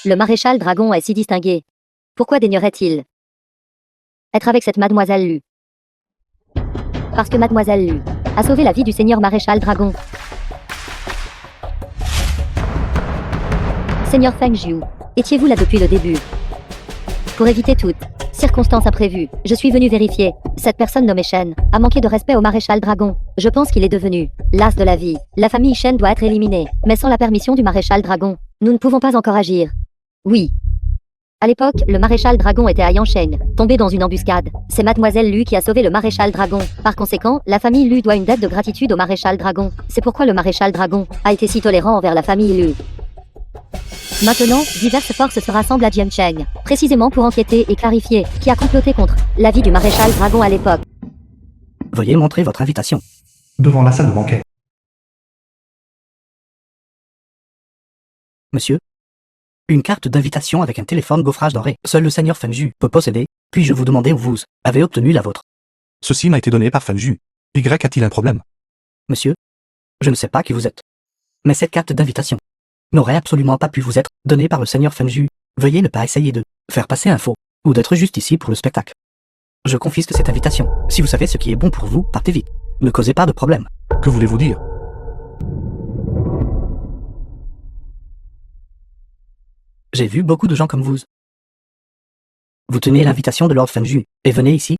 D: Le maréchal Dragon est si distingué. Pourquoi daignerait-il être avec cette mademoiselle Lu? Parce que mademoiselle Lu a sauvé la vie du seigneur maréchal Dragon. Seigneur Feng Jiu, étiez-vous là depuis le début? Pour éviter toute circonstance imprévue, je suis venu vérifier. Cette personne nommée Shen a manqué de respect au maréchal Dragon. Je pense qu'il est devenu l'as de la vie. La famille Shen doit être éliminée, mais sans la permission du maréchal Dragon, nous ne pouvons pas encore agir. Oui. À l'époque, le maréchal Dragon était à Yansheng, tombé dans une embuscade. C'est mademoiselle Lu qui a sauvé le maréchal Dragon. Par conséquent, la famille Lu doit une dette de gratitude au maréchal Dragon. C'est pourquoi le maréchal Dragon a été si tolérant envers la famille Lu. Maintenant, diverses forces se rassemblent à Jiancheng, précisément pour enquêter et clarifier qui a comploté contre la vie du maréchal Dragon à l'époque.
A: Veuillez montrer votre invitation.
C: Devant la salle de banquet.
A: Monsieur? Une carte d'invitation avec un téléphone gaufrage doré. Seul le seigneur Fengju peut posséder. Puis-je vous demander où vous avez obtenu la vôtre?
C: Ceci m'a été donné par Fengju. Y a-t-il un problème?
A: Monsieur? Je ne sais pas qui vous êtes. Mais cette carte d'invitation n'aurait absolument pas pu vous être donnée par le seigneur Fengju. Veuillez ne pas essayer de faire passer un faux, ou d'être juste ici pour le spectacle. Je confisque cette invitation. Si vous savez ce qui est bon pour vous, partez vite. Ne causez pas de problème.
C: Que voulez-vous dire?
A: J'ai vu beaucoup de gens comme vous. Vous tenez l'invitation de Lord Fengju, et venez ici.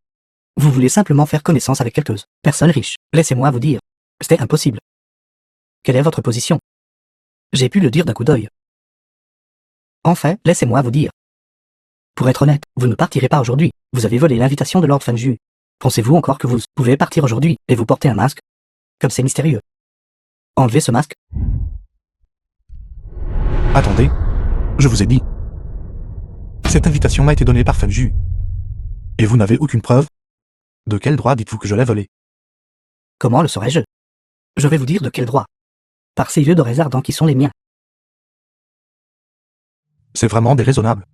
A: Vous voulez simplement faire connaissance avec quelques personnes riches. Laissez-moi vous dire. C'était impossible. Quelle est votre position? J'ai pu le dire d'un coup d'œil. Enfin, laissez-moi vous dire. Pour être honnête, vous ne partirez pas aujourd'hui. Vous avez volé l'invitation de Lord Fengju. Pensez-vous encore que vous pouvez partir aujourd'hui, et vous porter un masque? Comme c'est mystérieux. Enlevez ce masque.
C: Attendez. Je vous ai dit. Cette invitation m'a été donnée par Fengju. Et vous n'avez aucune preuve? De quel droit dites-vous que je l'ai volée?
A: Comment le saurais-je? Je vais vous dire de quel droit. Par ces yeux de ardents qui sont les miens.
C: C'est vraiment déraisonnable.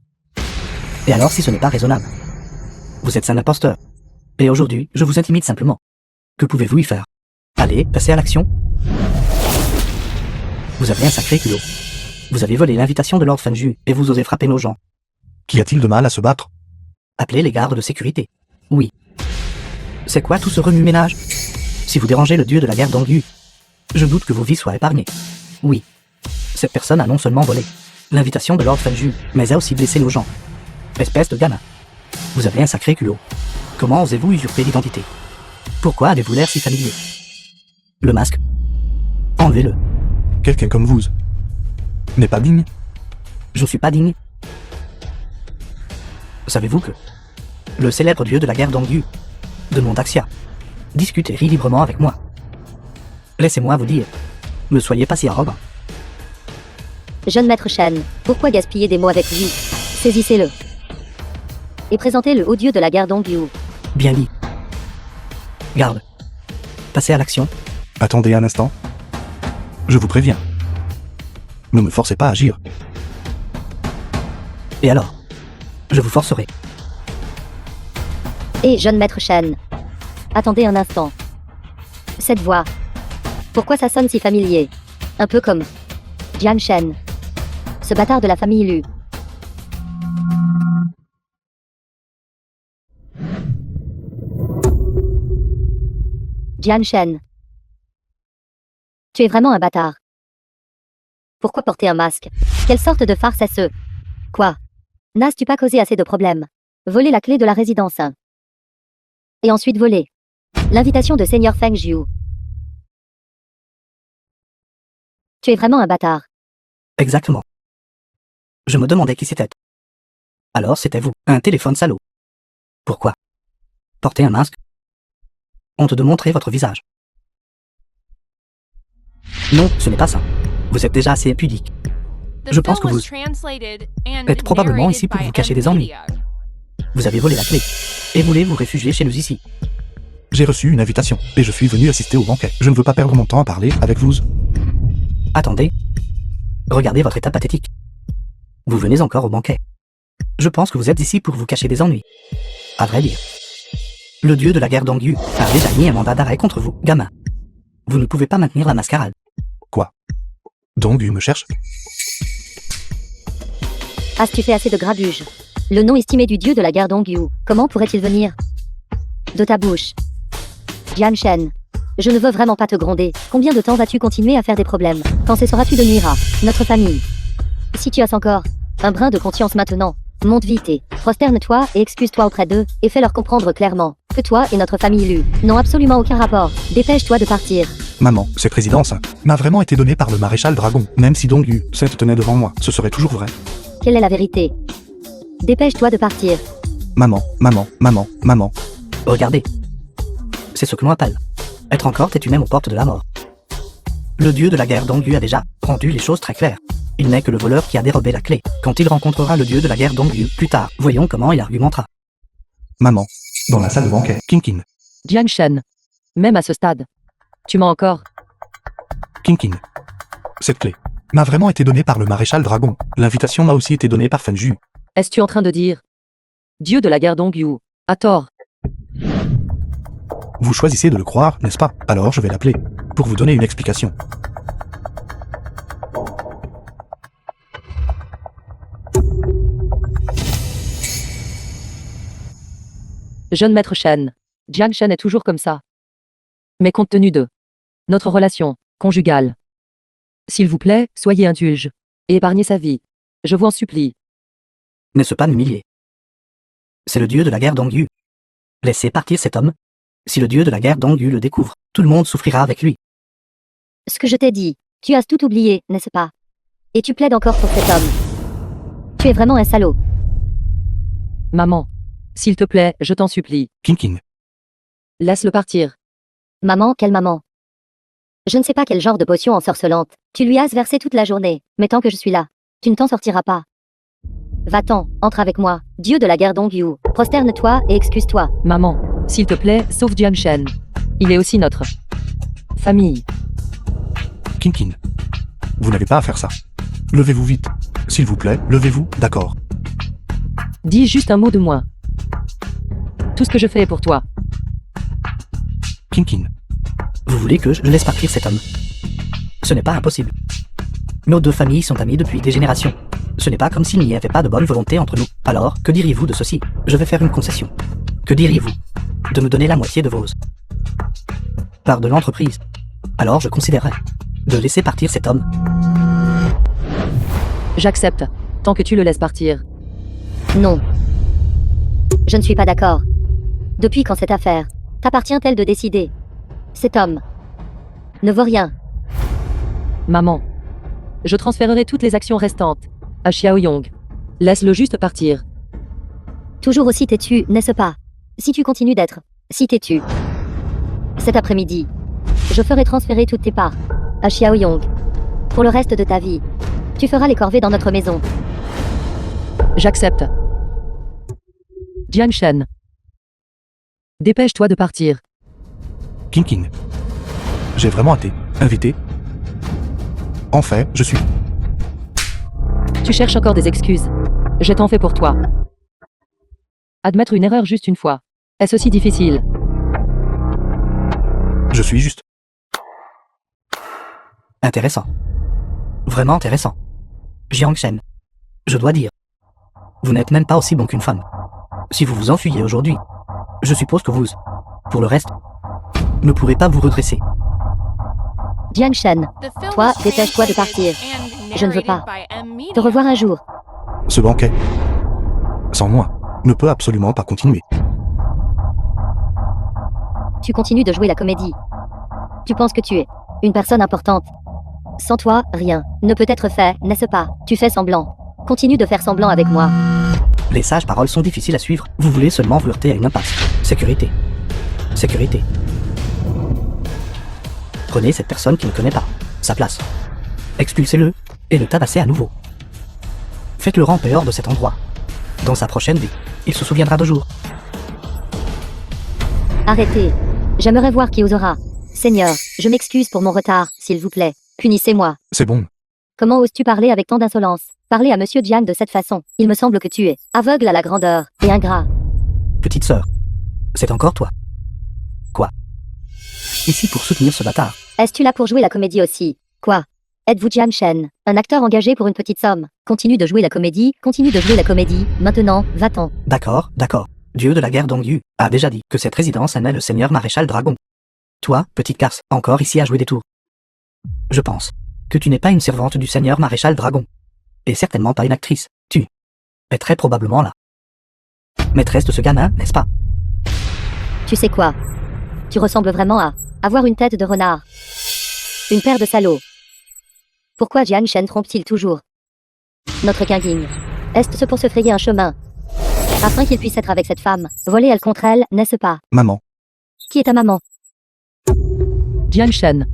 A: Et alors si ce n'est pas raisonnable? Vous êtes un imposteur. Et aujourd'hui, je vous intimide simplement. Que pouvez-vous y faire? Allez, passez à l'action. Vous avez un sacré culot. Vous avez volé l'invitation de Lord Fengju, et vous osez frapper nos gens.
C: Qu'y a-t-il de mal à se battre?
A: Appelez les gardes de sécurité. Oui. C'est quoi tout ce remue-ménage? Si vous dérangez le dieu de la guerre d'Angu, je doute que vos vies soient épargnées. Oui. Cette personne a non seulement volé l'invitation de Lord Fengju, mais a aussi blessé nos gens. Espèce de gamin. Vous avez un sacré culot. Comment osez-vous usurper l'identité? Pourquoi avez-vous l'air si familier? Le masque. Enlevez-le.
C: Quelqu'un comme vous n'est pas digne?
A: Je ne suis pas digne. Savez-vous que le célèbre dieu de la guerre d'Angu, de nom Daxia, discute et rit librement avec moi? Laissez-moi vous dire, ne soyez pas si arrogant.
D: Jeune maître Shen, pourquoi gaspiller des mots avec lui? Saisissez-le. Et présentez-le au dieu de la guerre d'Ongyu.
A: Bien dit. Garde. Passez à l'action.
C: Attendez un instant. Je vous préviens. Ne me forcez pas à agir.
A: Et alors? Je vous forcerai.
D: Et jeune maître Shen. Attendez un instant. Cette voix. Pourquoi ça sonne si familier? Un peu comme Jian Shen. Ce bâtard de la famille Lu. Jian Shen. Tu es vraiment un bâtard. Pourquoi porter un masque? Quelle sorte de farce est ce? Quoi? N'as-tu pas causé assez de problèmes? Voler la clé de la résidence. Et ensuite voler l'invitation de Seigneur Feng Jiu. Tu es vraiment un bâtard.
A: Exactement. Je me demandais qui c'était. Alors c'était vous, un téléphone salaud. Pourquoi? Porter un masque? Honte de montrer votre visage. Non, ce n'est pas ça. Vous êtes déjà assez pudique.
E: The
A: Je pense
E: film
A: que
E: was
A: vous
E: translated and
A: êtes probablement
E: narrated
A: ici pour
E: by
A: vous cacher des ennuis.
E: Media.
A: Vous avez volé la clé. Et voulez vous réfugier chez nous ici.
C: J'ai reçu une invitation, et je suis venu assister au banquet. Je ne veux pas perdre mon temps à parler avec vous.
A: Attendez. Regardez votre état pathétique. Vous venez encore au banquet. Je pense que vous êtes ici pour vous cacher des ennuis. À vrai dire. Le dieu de la guerre d'Angu a déjà mis un mandat d'arrêt contre vous, gamin. Vous ne pouvez pas maintenir la mascarade.
C: Quoi? Dongu me cherche?
D: As-tu fait assez de grabuge? Le nom estimé du dieu de la guerre d'Ongyu, comment pourrait-il venir de ta bouche? Jian Shen, je ne veux vraiment pas te gronder. Combien de temps vas-tu continuer à faire des problèmes? Quand cesseras-tu de nuire à notre famille? Si tu as encore un brin de conscience maintenant, monte vite et prosterne-toi et excuse-toi auprès d'eux et fais-leur comprendre clairement que toi et notre famille Lu n'ont absolument aucun rapport. Dépêche-toi de partir.
C: Maman, cette résidence m'a vraiment été donnée par le maréchal Dragon. Même si Dongu se tenait devant moi, ce serait toujours vrai.
D: Quelle est la vérité? Dépêche-toi de partir.
C: Maman, maman, maman, maman.
A: Regardez. C'est ce que l'on appelle être encore têtu même aux portes de la mort. Le dieu de la guerre d'Angu a déjà rendu les choses très claires. Il n'est que le voleur qui a dérobé la clé. Quand il rencontrera le dieu de la guerre d'Angu plus tard, voyons comment il argumentera.
C: Maman. Dans la salle de banquet. Kinkin.
B: Jiang Shen. Même à ce stade. Tu mens encore.
C: Kinkin. Cette clé m'a vraiment été donnée par le maréchal Dragon. L'invitation m'a aussi été donnée par Fenju.
B: Est-ce-tu en train de dire Dieu de la guerre d'Ongyu, à tort.
C: Vous choisissez de le croire, n'est-ce pas? Alors je vais l'appeler, pour vous donner une explication.
B: Jeune maître Shen. Jiang Shen est toujours comme ça. Mais compte tenu de notre relation conjugale, s'il vous plaît, soyez indulge et épargnez sa vie. Je vous en supplie.
A: N'est-ce pas m'humilier? C'est le dieu de la guerre d'Angu. Laissez partir cet homme. Si le dieu de la guerre d'Angu le découvre, tout le monde souffrira avec lui.
D: Ce que je t'ai dit, tu as tout oublié, n'est-ce pas? Et tu plaides encore pour cet homme. Tu es vraiment un salaud.
B: Maman. S'il te plaît, je t'en supplie.
C: Kinkin.
B: Laisse-le partir.
D: Maman, quelle maman? Je ne sais pas quel genre de potion ensorcelante tu lui as versé toute la journée, mais tant que je suis là, tu ne t'en sortiras pas. Va-t'en, entre avec moi, dieu de la guerre d'Ongyu, prosterne-toi et excuse-toi.
B: Maman. S'il te plaît, sauve Jiang Shen. Il est aussi notre famille.
C: Kinkin. Vous n'avez pas à faire ça. Levez-vous vite. S'il vous plaît, levez-vous, d'accord.
B: Dis juste un mot de moi. Tout ce que je fais est pour toi.
C: Kinkin.
A: Vous voulez que je laisse partir cet homme? Ce n'est pas impossible. Nos deux familles sont amies depuis des générations. Ce n'est pas comme s'il n'y avait pas de bonne volonté entre nous. Alors, que diriez-vous de ceci? Je vais faire une concession. Que diriez-vous de me donner la moitié de vos parts de l'entreprise? Alors je considérerais de laisser partir cet homme.
B: J'accepte, tant que tu le laisses partir.
D: Non. Je ne suis pas d'accord. Depuis quand cette affaire t'appartient-elle de décider? Cet homme ne vaut rien.
B: Maman. Je transférerai toutes les actions restantes à Xiaoyong. Laisse-le juste partir.
D: Toujours aussi têtu, n'est-ce pas? Si tu continues d'être si têtu, cet après-midi, je ferai transférer toutes tes parts à Xiaoyong. Pour le reste de ta vie, tu feras les corvées dans notre maison.
B: J'accepte. Jiang Shen. Dépêche-toi de partir.
C: Kinkin. J'ai vraiment été invité. En fait, je suis...
B: Tu cherches encore des excuses. Je t'en fais pour toi. Admettre une erreur juste une fois. Est-ce aussi difficile?
C: Je suis juste...
A: Intéressant. Vraiment intéressant. Jiang Shen. Je dois dire. Vous n'êtes même pas aussi bon qu'une femme. Si vous vous enfuyez aujourd'hui, je suppose que vous, pour le reste, ne pourrez pas vous redresser.
D: Jiang Shen,
E: The film
D: toi,
E: was
D: dépêche-toi de
E: translated
D: partir.
E: and
D: Je ne veux
E: narrated
D: pas
E: by M. Media.
D: te revoir un jour.
C: Ce banquet, sans moi, ne peut absolument pas continuer.
D: Tu continues de jouer la comédie. Tu penses que tu es une personne importante. Sans toi, rien ne peut être fait, n'est-ce pas? Tu fais semblant. Continue de faire semblant avec moi.
A: Les sages paroles sont difficiles à suivre. Vous voulez seulement vous heurter à une impasse. Sécurité. Sécurité. Prenez cette personne qui ne connaît pas sa place. Expulsez-le et le tabassez à nouveau. Faites-le ramper hors de cet endroit. Dans sa prochaine vie, il se souviendra de jour.
D: Arrêtez. J'aimerais voir qui osera. Seigneur, je m'excuse pour mon retard, s'il vous plaît. Punissez-moi.
C: C'est bon.
D: Comment oses-tu parler avec tant d'insolence? Parler à Monsieur Jiang de cette façon. Il me semble que tu es aveugle à la grandeur et ingrat.
A: Petite sœur, c'est encore toi. Quoi? Ici pour soutenir ce bâtard.
D: Es-tu là pour jouer la comédie aussi? Quoi? Êtes-vous Jiang Shen, un acteur engagé pour une petite somme? Continue de jouer la comédie, continue de jouer la comédie. Maintenant, va-t'en.
A: D'accord, d'accord. Dieu de la guerre Dongyu a déjà dit que cette résidence aimait le seigneur maréchal Dragon. Toi, petite garce, encore ici à jouer des tours. Je pense que tu n'es pas une servante du seigneur maréchal Dragon. Et certainement pas une actrice. Tu es très probablement là. Maîtresse de ce gamin, n'est-ce pas?
D: Tu sais quoi? Tu ressembles vraiment à avoir une tête de renard. Une paire de salauds. Pourquoi Jiang Shen trompe-t-il toujours notre Kingying? Est-ce pour se frayer un chemin afin qu'il puisse être avec cette femme? Voler elle contre elle, n'est-ce pas?
C: Maman.
D: Qui est ta maman?
B: Jiang Shen.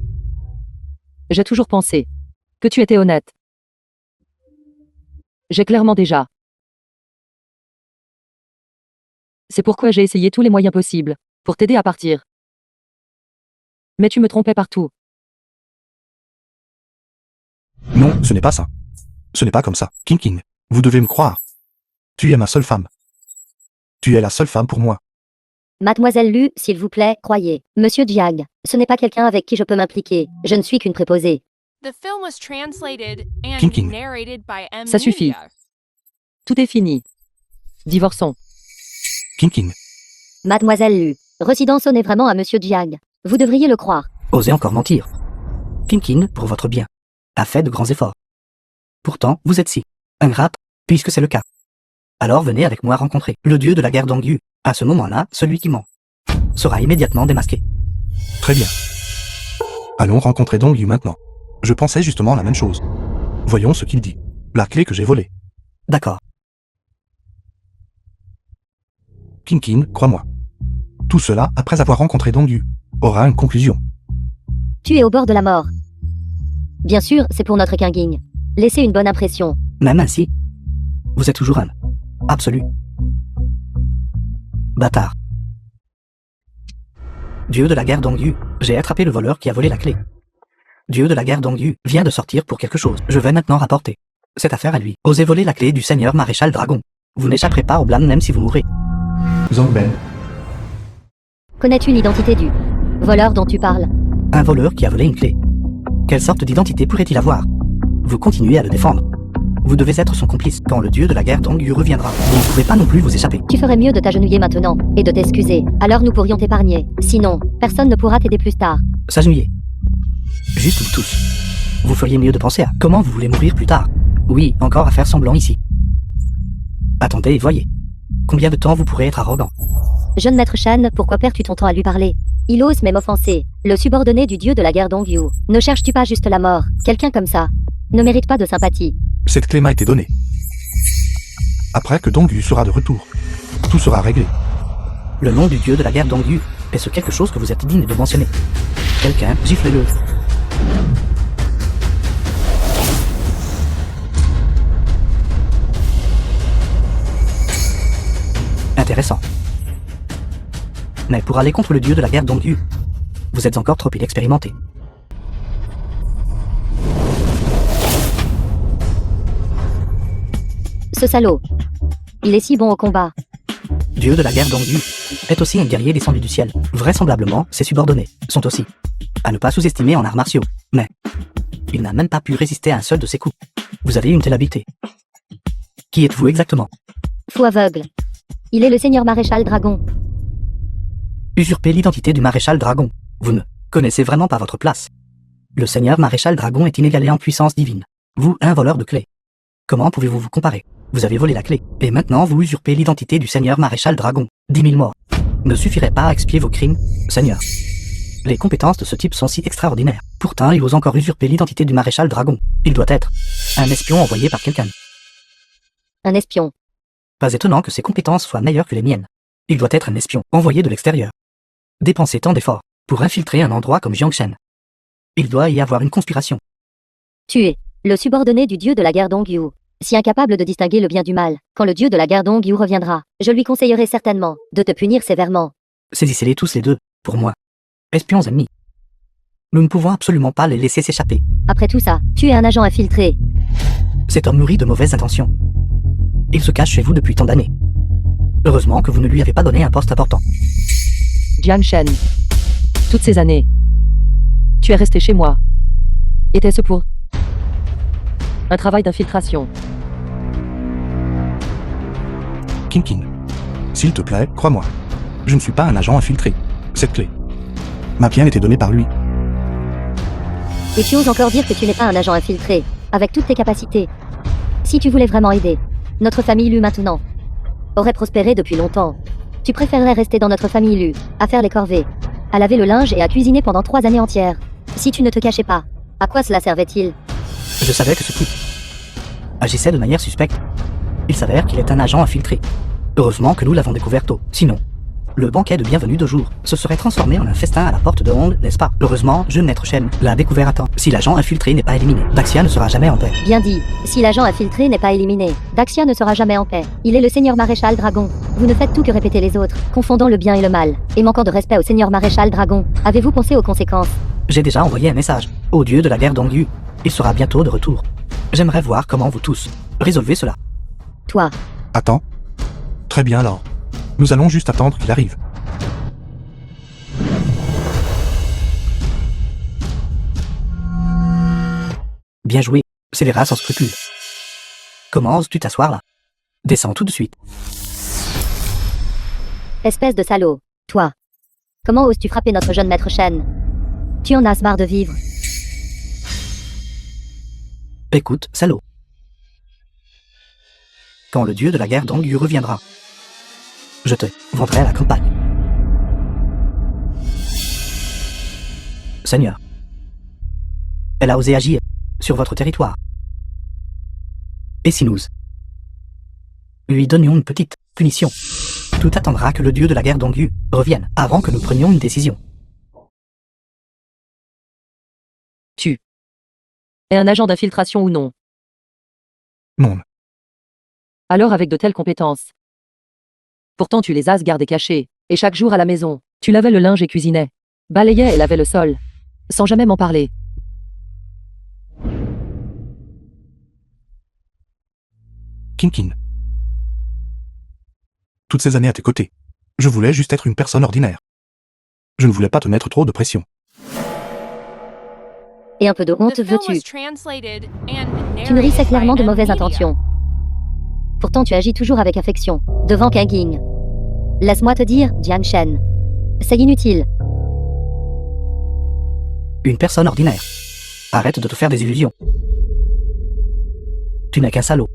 B: J'ai toujours pensé que tu étais honnête. J'ai clairement déjà. C'est pourquoi j'ai essayé tous les moyens possibles pour t'aider à partir. Mais tu me trompais partout.
C: Non, ce n'est pas ça. Ce n'est pas comme ça. King, vous devez me croire. Tu es ma seule femme. Tu es la seule femme pour moi.
D: Mademoiselle Lu, s'il vous plaît, croyez. Monsieur Jiang, ce n'est pas quelqu'un avec qui je peux m'impliquer. Je ne suis qu'une préposée.
E: The film was translated and
C: King.
E: narrated by M.
B: Ça suffit.
E: Media.
B: Tout est fini. Divorçons.
C: King.
D: Mademoiselle Lu, Resident sonnait vraiment à Monsieur Jiang. Vous devriez le croire.
A: Osez encore mentir. King, pour votre bien, a fait de grands efforts. Pourtant, vous êtes si ingrate, puisque c'est le cas. Alors venez avec moi rencontrer le dieu de la guerre Dongyu. À ce moment-là, celui qui ment sera immédiatement démasqué.
C: Très bien. Allons rencontrer Dongyu maintenant. Je pensais justement la même chose. Voyons ce qu'il dit. La clé que j'ai volée.
A: D'accord.
C: King, crois-moi. Tout cela, après avoir rencontré Dongyu, aura une conclusion.
D: Tu es au bord de la mort. Bien sûr, c'est pour notre Kingying. Laissez une bonne impression.
A: Même ainsi, vous êtes toujours un absolu bâtard. Dieu de la guerre Dongyu, j'ai attrapé le voleur qui a volé la clé. Dieu de la guerre Dongyu vient de sortir pour quelque chose. Je vais maintenant rapporter cette affaire à lui. Osez voler la clé du seigneur maréchal Dragon. Vous n'échapperez pas au blâme même si vous mourrez.
C: Zongben.
D: Connais-tu l'identité du voleur dont tu parles?
A: Un voleur qui a volé une clé. Quelle sorte d'identité pourrait-il avoir? Vous continuez à le défendre. Vous devez être son complice quand le dieu de la guerre Dongyu reviendra. Vous ne pouvez pas non plus vous échapper.
D: Tu ferais mieux de t'agenouiller maintenant et de t'excuser. Alors nous pourrions t'épargner. Sinon, personne ne pourra t'aider plus tard.
A: S'agenouiller. Juste vous tous. Vous feriez mieux de penser à comment vous voulez mourir plus tard. Oui, encore à faire semblant ici. Attendez et voyez. Combien de temps vous pourrez être arrogant?
D: Jeune maître Shan, pourquoi perds-tu ton temps à lui parler? Il ose même offenser. Le subordonné du dieu de la guerre Dongyu. Ne cherches-tu pas juste la mort? Quelqu'un comme ça ne mérite pas de sympathie.
C: Cette clé m'a été donnée. Après que Dongyu sera de retour, tout sera réglé.
A: Le nom du dieu de la guerre Dongyu est ce quelque chose que vous êtes digne de mentionner. Quelqu'un, giflez-le. Intéressant. Mais pour aller contre le dieu de la guerre Dongyu, vous êtes encore trop inexpérimenté.
D: Ce salaud. Il est si bon au combat.
A: Dieu de la guerre Dongyu est aussi un guerrier descendu du ciel. Vraisemblablement, ses subordonnés sont aussi à ne pas sous-estimer en arts martiaux. Mais il n'a même pas pu résister à un seul de ses coups. Vous avez une telle habileté. Qui êtes-vous exactement?
D: Fou aveugle. Il est le seigneur maréchal Dragon.
A: Usurper l'identité du maréchal Dragon. Vous ne connaissez vraiment pas votre place. Le seigneur maréchal Dragon est inégalé en puissance divine. Vous, un voleur de clés. Comment pouvez-vous vous comparer? Vous avez volé la clé, et maintenant vous usurpez l'identité du seigneur maréchal Dragon. 10 000 morts ne suffiraient pas à expier vos crimes, seigneur. Les compétences de ce type sont si extraordinaires. Pourtant, il ose encore usurper l'identité du maréchal Dragon. Il doit être un espion envoyé par quelqu'un.
D: Un espion.
A: Pas étonnant que ses compétences soient meilleures que les miennes. Il doit être un espion envoyé de l'extérieur. Dépenser tant d'efforts pour infiltrer un endroit comme Jiangshen. Il doit y avoir une conspiration.
D: Tu es le subordonné du dieu de la guerre Dongyu. Si incapable de distinguer le bien du mal, quand le dieu de la guerre Dongyu reviendra, je lui conseillerai certainement de te punir sévèrement.
A: Saisissez-les tous les deux, pour moi. Espions ennemis. Nous ne pouvons absolument pas les laisser s'échapper.
D: Après tout ça, tu es un agent infiltré.
A: Cet homme nourrit de mauvaises intentions. Il se cache chez vous depuis tant d'années. Heureusement que vous ne lui avez pas donné un poste important.
B: Jiang Shen. Toutes ces années. Tu es resté chez moi. Était-ce pour un travail d'infiltration?
C: Kinkin. S'il te plaît, crois-moi. Je ne suis pas un agent infiltré. Cette clé m'a bien été donnée par lui.
D: Et tu oses encore dire que tu n'es pas un agent infiltré, avec toutes tes capacités. Si tu voulais vraiment aider, notre famille Lu maintenant aurait prospéré depuis longtemps. Tu préférerais rester dans notre famille Lu, à faire les corvées, à laver le linge et à cuisiner pendant 3 années entières. Si tu ne te cachais pas, à quoi cela servait-il?
A: Je savais que ce type agissait de manière suspecte. Il s'avère qu'il est un agent infiltré. Heureusement que nous l'avons découvert tôt. Sinon, le banquet de bienvenue de jour se serait transformé en un festin à la porte de Hong, n'est-ce pas? Heureusement, jeune maître Shen l'a découvert à temps. Si l'agent infiltré n'est pas éliminé, Daxia ne sera jamais en paix.
D: Bien dit, si l'agent infiltré n'est pas éliminé, Daxia ne sera jamais en paix. Il est le seigneur maréchal Dragon. Vous ne faites tout que répéter les autres, confondant le bien et le mal, et manquant de respect au seigneur maréchal Dragon. Avez-vous pensé aux conséquences?
A: J'ai déjà envoyé un message au dieu de la guerre Dongyu. Il sera bientôt de retour. J'aimerais voir comment vous tous résolvez cela.
D: Toi,
C: Attends. Très bien alors. Nous allons juste attendre qu'il arrive.
A: Bien joué, scélérat sans scrupule. Comment oses-tu t'asseoir là? Descends tout de suite.
D: espèce de salaud. Toi. Comment oses-tu frapper notre jeune maître Shen? Tu en as marre de vivre.
A: Écoute, salaud. Quand le dieu de la guerre Dongyu reviendra, je te vendrai à la campagne. Seigneur, elle a osé agir sur votre territoire. Et si nous lui donnions une petite punition, tout attendra que le dieu de la guerre Dongyu revienne avant que nous prenions une décision.
B: Tu es un agent d'infiltration ou non?
C: Non.
B: Alors avec de telles compétences. Pourtant tu les as gardés cachés, et chaque jour à la maison, tu lavais le linge et cuisinais, balayais et lavais le sol, sans jamais m'en parler.
C: Kinkin. Toutes ces années à tes côtés. Je voulais juste être une personne ordinaire. Je ne voulais pas te mettre trop de pression.
D: Et un peu de honte
E: The film
D: veux-tu?
E: was translated and
D: Tu nourrissais
E: narrated by
D: clairement de mauvaises
E: Nvidia.
D: intentions. Pourtant tu agis toujours avec affection, devant Kanging. Laisse-moi te dire, Jiang Shen. C'est inutile.
A: Une personne ordinaire. Arrête de te faire des illusions. Tu n'es qu'un salaud.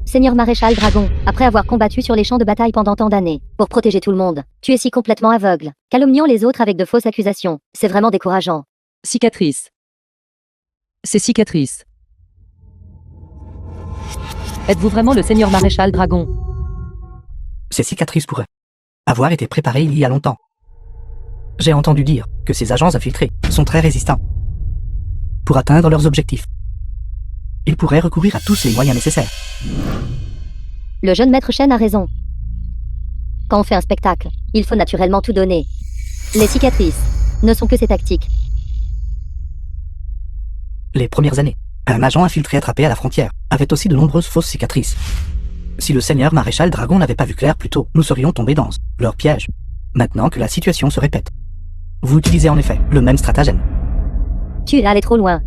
D: Seigneur maréchal Dragon, après avoir combattu sur les champs de bataille pendant tant d'années, pour protéger tout le monde, tu es si complètement aveugle, calomniant les autres avec de fausses accusations. C'est vraiment décourageant.
B: Cicatrice. C'est cicatrice. Êtes-vous vraiment le seigneur maréchal Dragon?
A: Ces cicatrices pourraient avoir été préparées il y a longtemps. J'ai entendu dire que ces agents infiltrés sont très résistants. Pour atteindre leurs objectifs, ils pourraient recourir à tous les moyens nécessaires.
D: Le jeune maître Shen a raison. Quand on fait un spectacle, il faut naturellement tout donner. Les cicatrices ne sont que ses tactiques.
A: Les premières années, un agent infiltré attrapé à la frontière avait aussi de nombreuses fausses cicatrices. Si le seigneur maréchal Dragon n'avait pas vu clair plus tôt, nous serions tombés dans leur piège. Maintenant que la situation se répète, vous utilisez en effet le même stratagème.
D: Tu es allé trop loin.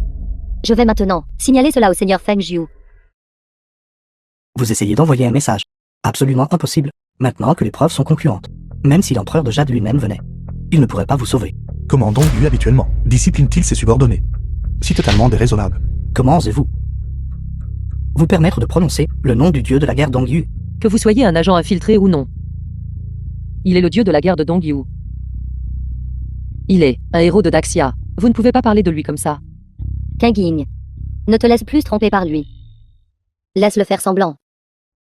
D: Je vais maintenant signaler cela au seigneur Feng Jiu.
A: Vous essayez d'envoyer un message. Absolument impossible, maintenant que les preuves sont concluantes. Même si l'empereur de Jade lui-même venait, il ne pourrait pas vous sauver.
C: Comment donc lui habituellement discipline-t-il ses subordonnés? Si totalement déraisonnable.
A: Comment osez-vous vous permettre de prononcer le nom du dieu de la guerre Dongyu?
B: Que vous soyez un agent infiltré ou non. Il est le dieu de la guerre de Dongyu. Il est un héros de Daxia. Vous ne pouvez pas parler de lui comme ça.
D: Kanging. Ne te laisse plus tromper par lui. Laisse-le faire semblant.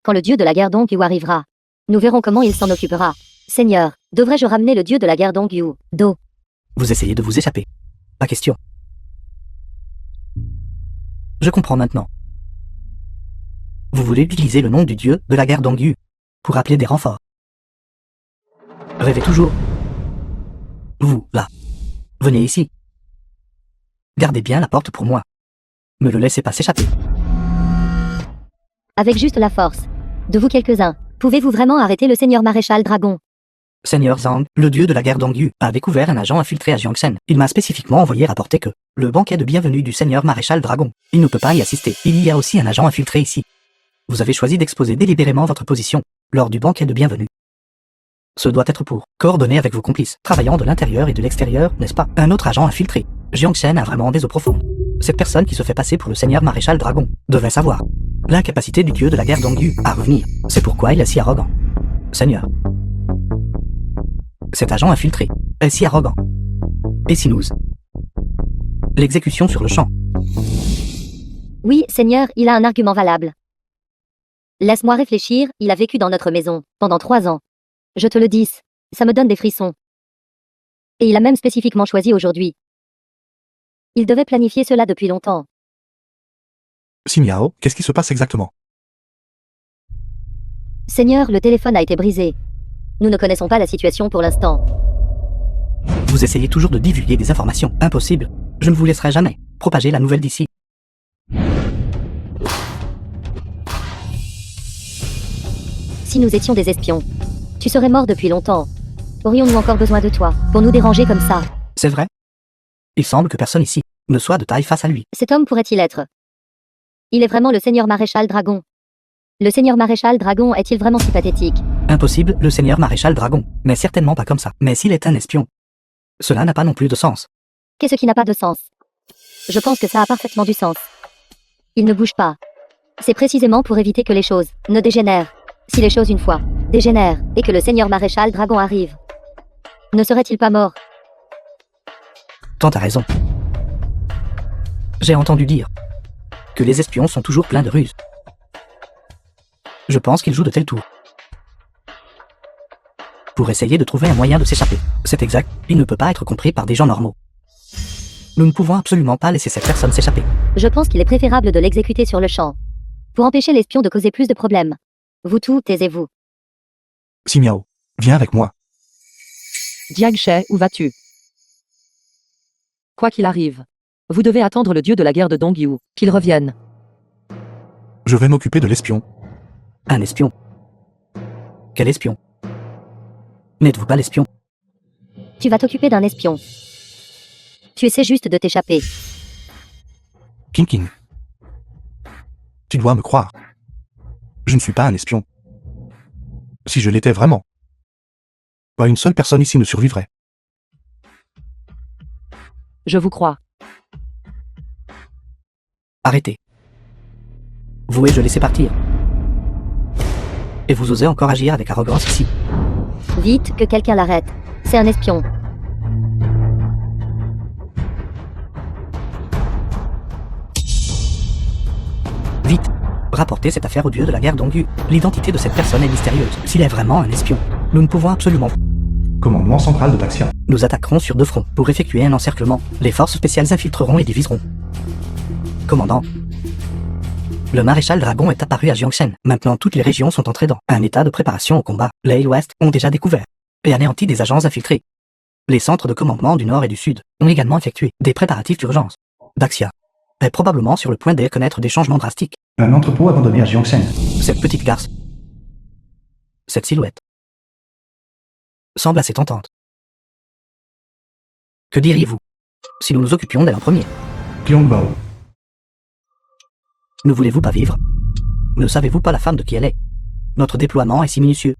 D: Quand le dieu de la guerre Dongyu arrivera, nous verrons comment il s'en occupera. Seigneur, devrais-je ramener le dieu de la guerre Dongyu, Do?
A: Vous essayez de vous échapper. Pas question. Je comprends maintenant. Vous voulez utiliser le nom du dieu de la guerre d'Ongyu pour appeler des renforts. Rêvez toujours. Vous, là. Venez ici. Gardez bien la porte pour moi. Me le laissez pas s'échapper.
D: Avec juste la force. De vous quelques-uns, pouvez-vous vraiment arrêter le seigneur maréchal dragon?
A: Seigneur Zhang, le dieu de la guerre d'Ongyu, a découvert un agent infiltré à Jiangsen. Il m'a spécifiquement envoyé rapporter que le banquet de bienvenue du seigneur maréchal dragon, il ne peut pas y assister. Il y a aussi un agent infiltré ici. Vous avez choisi d'exposer délibérément votre position lors du banquet de bienvenue. Ce doit être pour coordonner avec vos complices, travaillant de l'intérieur et de l'extérieur, n'est-ce pas? Un autre agent infiltré. Jiangsen a vraiment des eaux profondes. Cette personne qui se fait passer pour le seigneur maréchal dragon devrait savoir l'incapacité du dieu de la guerre d'Ongyu à revenir. C'est pourquoi il est si arrogant. Seigneur. Cet agent infiltré est si arrogant. Et si nous... L'exécution sur le champ.
D: Oui, Seigneur, il a un argument valable. Laisse-moi réfléchir, il a vécu dans notre maison, pendant 3 ans. Je te le dis, ça me donne des frissons. Et il a même spécifiquement choisi aujourd'hui. Il devait planifier cela depuis longtemps.
C: Ximiao, qu'est-ce qui se passe exactement?
D: Seigneur, le téléphone a été brisé. Nous ne connaissons pas la situation pour l'instant.
A: Vous essayez toujours de divulguer des informations. Impossible. Je ne vous laisserai jamais propager la nouvelle d'ici.
D: Si nous étions des espions, tu serais mort depuis longtemps. Aurions-nous encore besoin de toi, pour nous déranger comme ça?
A: C'est vrai? Il semble que personne ici ne soit de taille face à lui.
D: Cet homme pourrait-il être? Il est vraiment le seigneur maréchal dragon. Le seigneur maréchal dragon est-il vraiment si pathétique?
A: Impossible, le seigneur maréchal dragon, mais certainement pas comme ça. Mais s'il est un espion, cela n'a pas non plus de sens.
D: Qu'est-ce qui n'a pas de sens? Je pense que ça a parfaitement du sens. Il ne bouge pas. C'est précisément pour éviter que les choses ne dégénèrent. Si les choses une fois dégénèrent, et que le seigneur maréchal dragon arrive, ne serait-il pas mort?
A: Tant à raison. J'ai entendu dire que les espions sont toujours pleins de ruses. Je pense qu'ils jouent de tels tours pour essayer de trouver un moyen de s'échapper. C'est exact, il ne peut pas être compris par des gens normaux. Nous ne pouvons absolument pas laisser cette personne s'échapper.
D: Je pense qu'il est préférable de l'exécuter sur le champ, pour empêcher l'espion de causer plus de problèmes. Vous tous, taisez-vous.
C: Ximiao, viens avec moi.
B: Jiangshi, où vas-tu? Quoi qu'il arrive, vous devez attendre le dieu de la guerre de Dongyu, qu'il revienne.
C: Je vais m'occuper de l'espion.
A: Un espion? Quel espion? N'êtes-vous pas l'espion?
D: Tu vas t'occuper d'un espion. Tu essaies juste de t'échapper.
C: King. Tu dois me croire. Je ne suis pas un espion. Si je l'étais vraiment, pas une seule personne ici ne survivrait.
B: Je vous crois.
A: Arrêtez. Vous et je laissez partir. Et vous osez encore agir avec arrogance ici.
D: Vite, que quelqu'un l'arrête. C'est un espion.
A: Vite. Rapportez cette affaire au dieu de la guerre d'Ongyu. L'identité de cette personne est mystérieuse. S'il est vraiment un espion, nous ne pouvons absolument...
C: Commandement central de Daxia.
A: Nous attaquerons sur 2 fronts. Pour effectuer un encerclement, les forces spéciales infiltreront et diviseront. Commandant. Le maréchal dragon est apparu à Jiangsen. Maintenant, toutes les régions sont entrées dans un état de préparation au combat. Les Ouest ont déjà découvert et anéanti des agents infiltrés. Les centres de commandement du Nord et du Sud ont également effectué des préparatifs d'urgence. Daxia est probablement sur le point de connaître des changements drastiques.
C: Un entrepôt abandonné à Jiangsen.
A: Cette petite garce, cette silhouette, semble assez tentante. Que diriez-vous si nous nous occupions d'elle en premier?
C: Pyongbao.
A: Ne voulez-vous pas vivre? Ne savez-vous pas la femme de qui elle est? Notre déploiement est si minutieux.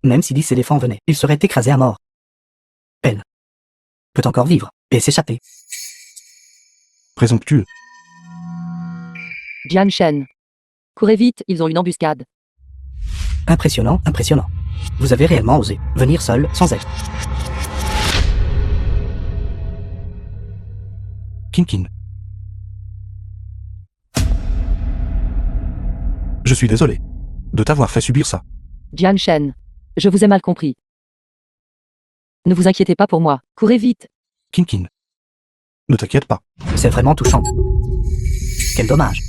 A: Même si 10 éléphants venaient, ils seraient écrasés à mort. Elle peut encore vivre et s'échapper.
C: Présomptueux.
B: Jianshen. Courez vite, ils ont une embuscade.
A: Impressionnant, impressionnant. Vous avez réellement osé venir seul, sans aide.
C: King. Je suis désolé de t'avoir fait subir ça.
B: Jianshen. Je vous ai mal compris. Ne vous inquiétez pas pour moi. Courez vite.
C: Kinkin. Ne t'inquiète pas.
A: C'est vraiment touchant. Quel dommage.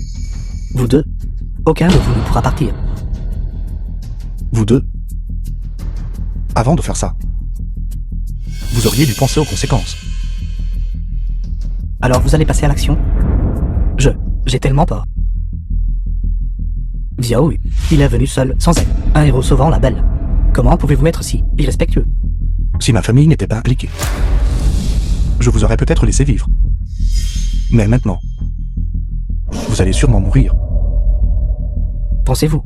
A: Vous deux, aucun de vous ne pourra partir.
C: Vous deux. Avant de faire ça, vous auriez dû penser aux conséquences.
A: Alors vous allez passer à l'action? J'ai tellement peur. Xiaoyu, il est venu seul, sans aide, un héros sauvant la belle. Comment pouvez-vous être si irrespectueux?
C: Si ma famille n'était pas impliquée, je vous aurais peut-être laissé vivre. Mais maintenant, vous allez sûrement mourir.
A: Pensez-vous?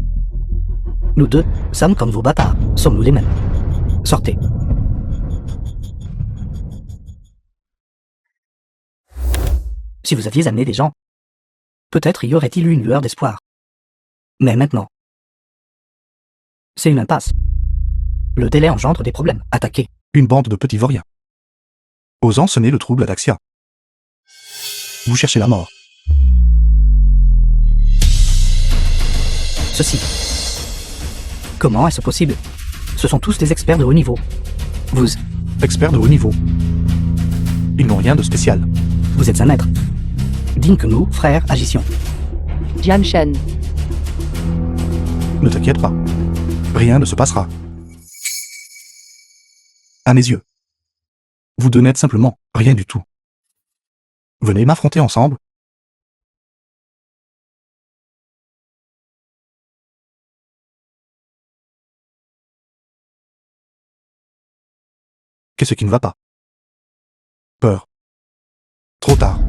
A: Nous deux sommes comme vos bâtards. Sommes-nous les mêmes? Sortez. Si vous aviez amené des gens, peut-être y aurait-il eu une lueur d'espoir. Mais maintenant, c'est une impasse. Le délai engendre des problèmes. Attaquez.
C: Une bande de petits vauriens, osant semer le trouble à Daxia. Vous cherchez la mort.
A: Ceci. Comment est-ce possible? Ce sont tous des experts de haut niveau. Vous
C: Experts de haut niveau. Ils n'ont rien de spécial.
A: Vous êtes un maître. Digne que nous, frères, agissions.
B: Jian Shen.
C: Ne t'inquiète pas. Rien ne se passera. À mes yeux. Vous deux n'êtes simplement rien du tout. Venez m'affronter ensemble. Qu'est-ce qui ne va pas? Peur. Trop tard.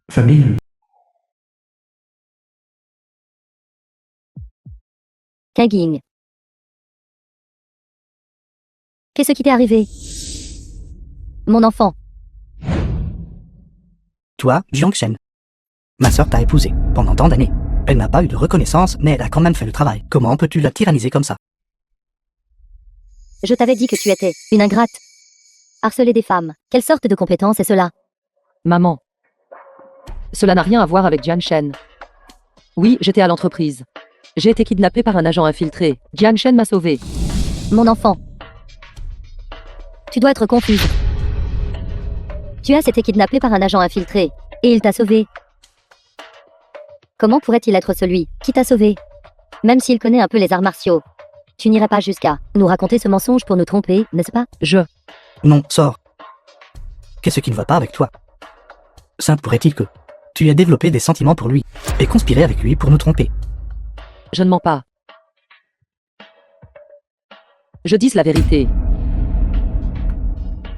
C: Famille.
D: Kanging. Qu'est-ce qui t'est arrivé? Mon enfant.
A: Toi, Jiangshen. Ma sœur t'a épousé pendant tant d'années. Elle n'a pas eu de reconnaissance, mais elle a quand même fait le travail. Comment peux-tu la tyranniser comme ça?
D: Je t'avais dit que tu étais une ingrate. Harceler des femmes. Quelle sorte de compétence est cela?
B: Maman. Cela n'a rien à voir avec Jian Shen. Oui, j'étais à l'entreprise. J'ai été kidnappée par un agent infiltré. Jian Shen m'a sauvée.
D: Mon enfant. Tu dois être confuse. Tu as été kidnappé par un agent infiltré. Et il t'a sauvé. Comment pourrait-il être celui qui t'a sauvé? Même s'il connaît un peu les arts martiaux. Tu n'irais pas jusqu'à nous raconter ce mensonge pour nous tromper, n'est-ce pas?
A: Non, sors. Qu'est-ce qui ne va pas avec toi? Simple pourrait-il que tu aies développé des sentiments pour lui et conspiré avec lui pour nous tromper.
B: Je ne mens pas. Je dis la vérité.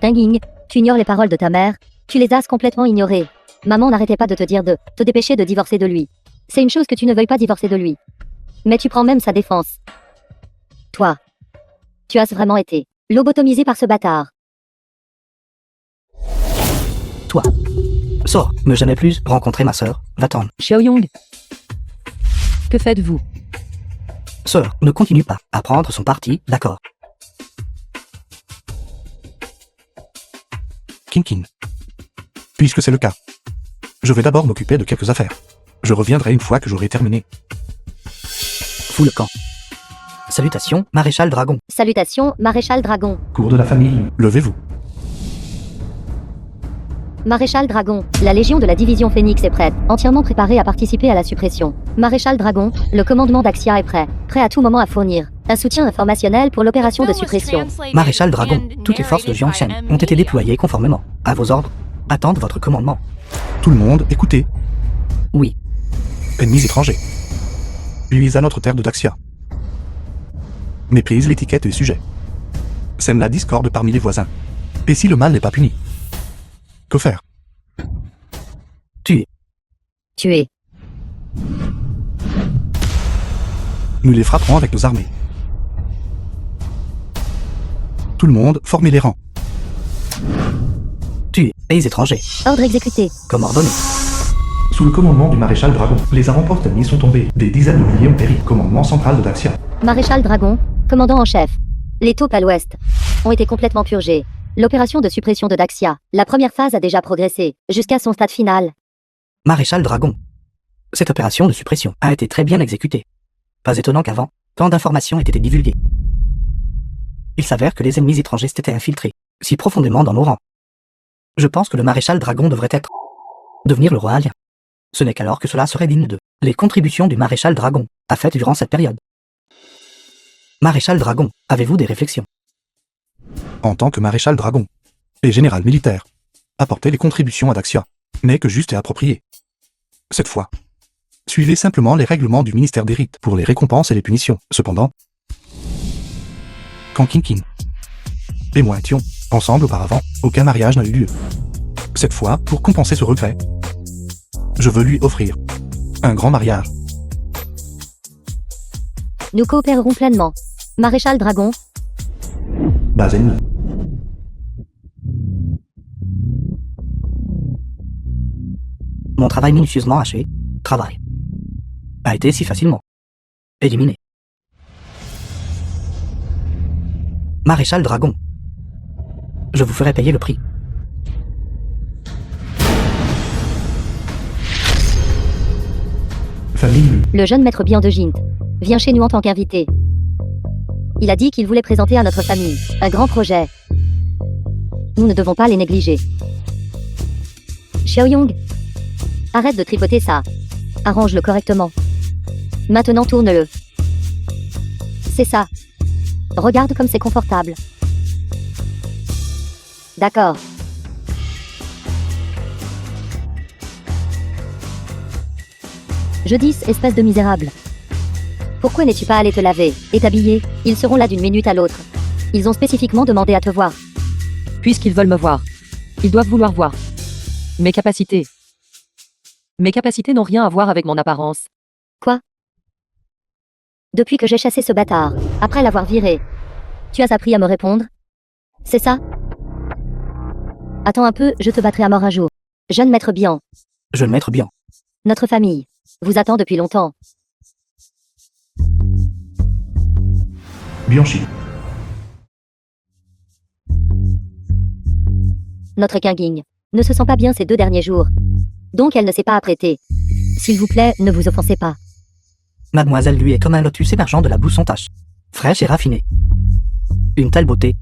D: Kanging, tu ignores les paroles de ta mère. Tu les as complètement ignorées. Maman n'arrêtait pas de te dire de te dépêcher de divorcer de lui. C'est une chose que tu ne veuilles pas divorcer de lui. Mais tu prends même sa défense. Toi. Tu as vraiment été lobotomisé par ce bâtard.
A: Toi. Sors, ne jamais plus rencontrer ma sœur. Va-t'en.
B: Xiaoyong. Que faites-vous?
A: Sœur, ne continue pas à prendre son parti, d'accord?
C: Kinkin. Puisque c'est le cas, je vais d'abord m'occuper de quelques affaires. Je reviendrai une fois que j'aurai terminé.
A: Fous le camp. Salutations, Maréchal Dragon.
D: Salutations, Maréchal Dragon.
C: Cours de la famille, levez-vous.
D: Maréchal Dragon, la Légion de la Division Phénix est prête, entièrement préparée à participer à la suppression. Maréchal Dragon, le commandement d'Axia est prêt à tout moment à fournir un soutien informationnel pour l'opération de suppression.
A: Maréchal Dragon, toutes les forces de Jiangshen ont été déployées conformément à vos ordres. Attendent votre commandement.
C: Tout le monde, écoutez.
A: Oui.
C: Ennemis étrangers. Puis à notre terre de Daxia. Méprise l'étiquette des sujets. Sème la discorde parmi les voisins. Et si le mal n'est pas puni? Que faire?
D: Tuer.
C: Nous les frapperons avec nos armées. Tout le monde, formez les rangs.
A: Tuez les étrangers.
D: Ordre exécuté.
A: Comme ordonné.
C: Sous le commandement du maréchal Dragon, les avant-postes ennemis sont tombés. Des dizaines de milliers ont péri. Commandement central de Daxia.
D: Maréchal Dragon, commandant en chef. Les taupes à l'ouest ont été complètement purgées. L'opération de suppression de Daxia, la première phase a déjà progressé, jusqu'à son stade final.
A: Maréchal Dragon. Cette opération de suppression a été très bien exécutée. Pas étonnant qu'avant, tant d'informations aient été divulguées. Il s'avère que les ennemis étrangers s'étaient infiltrés si profondément dans nos rangs. Je pense que le maréchal Dragon devrait devenir le roi alien. Ce n'est qu'alors que cela serait digne de les contributions du maréchal Dragon a faites durant cette période. Maréchal Dragon, avez-vous des réflexions?
C: En tant que maréchal Dragon et général militaire, apporter les contributions à Daxia n'est que juste et approprié. Cette fois, suivez simplement les règlements du ministère des Rites pour les récompenses et les punitions. Cependant, quand Kinkin et moi étions ensemble auparavant, aucun mariage n'a eu lieu. Cette fois, pour compenser ce regret, je veux lui offrir un grand mariage.
D: Nous coopérerons pleinement. Maréchal Dragon,
C: Base ennemie.
A: Mon travail minutieusement haché, a été si facilement éliminé. Maréchal Dragon, je vous ferai payer le prix.
C: Famille.
D: le jeune maître Bian de Gint, vient chez nous en tant qu'invité. Il a dit qu'il voulait présenter à notre famille un grand projet. Nous ne devons pas les négliger. Xiaoyong, arrête de tripoter ça. Arrange-le correctement. Maintenant tourne-le. C'est ça. Regarde comme c'est confortable. D'accord. Je dis, espèce de misérable. Pourquoi n'es-tu pas allé te laver et t'habiller? Ils seront là d'une minute à l'autre. Ils ont spécifiquement demandé à te voir.
B: Puisqu'ils veulent me voir, ils doivent vouloir voir mes capacités. Mes capacités n'ont rien à voir avec mon apparence.
D: Quoi? Depuis que j'ai chassé ce bâtard, après l'avoir viré, tu as appris à me répondre? C'est ça? Attends un peu, je te battrai à mort un jour. Jeune maître Bian,
A: Jeune maître Bian,
D: notre famille vous attend depuis longtemps.
C: Bianchi.
D: Notre Kinguing ne se sent pas bien ces 2 derniers jours. Donc elle ne s'est pas apprêtée. S'il vous plaît, ne vous offensez pas.
A: mademoiselle lui est comme un lotus émergeant de la boue sans tache, fraîche et raffinée. Une telle beauté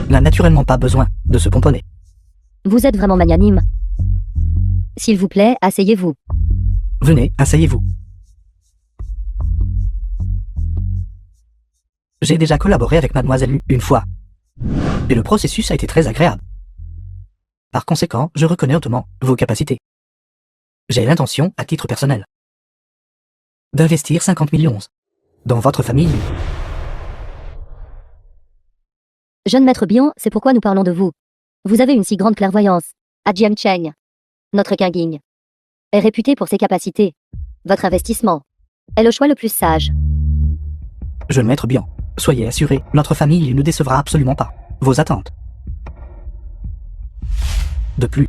A: n'a naturellement pas besoin de se pomponner.
D: Vous êtes vraiment magnanime. S'il vous plaît, asseyez-vous.
A: Venez, asseyez-vous. J'ai déjà collaboré avec mademoiselle Lu une fois, et le processus a été très agréable. Par conséquent, je reconnais hautement vos capacités. J'ai l'intention, à titre personnel, d'investir 50 millions dans votre famille.
D: Jeune maître Bian, c'est pourquoi nous parlons de vous. Vous avez une si grande clairvoyance. À Jian Cheng, notre Kinguing est réputé pour ses capacités. Votre investissement est le choix le plus sage.
A: Jeune maître Bian, soyez assuré, notre famille ne décevra absolument pas vos attentes. De plus,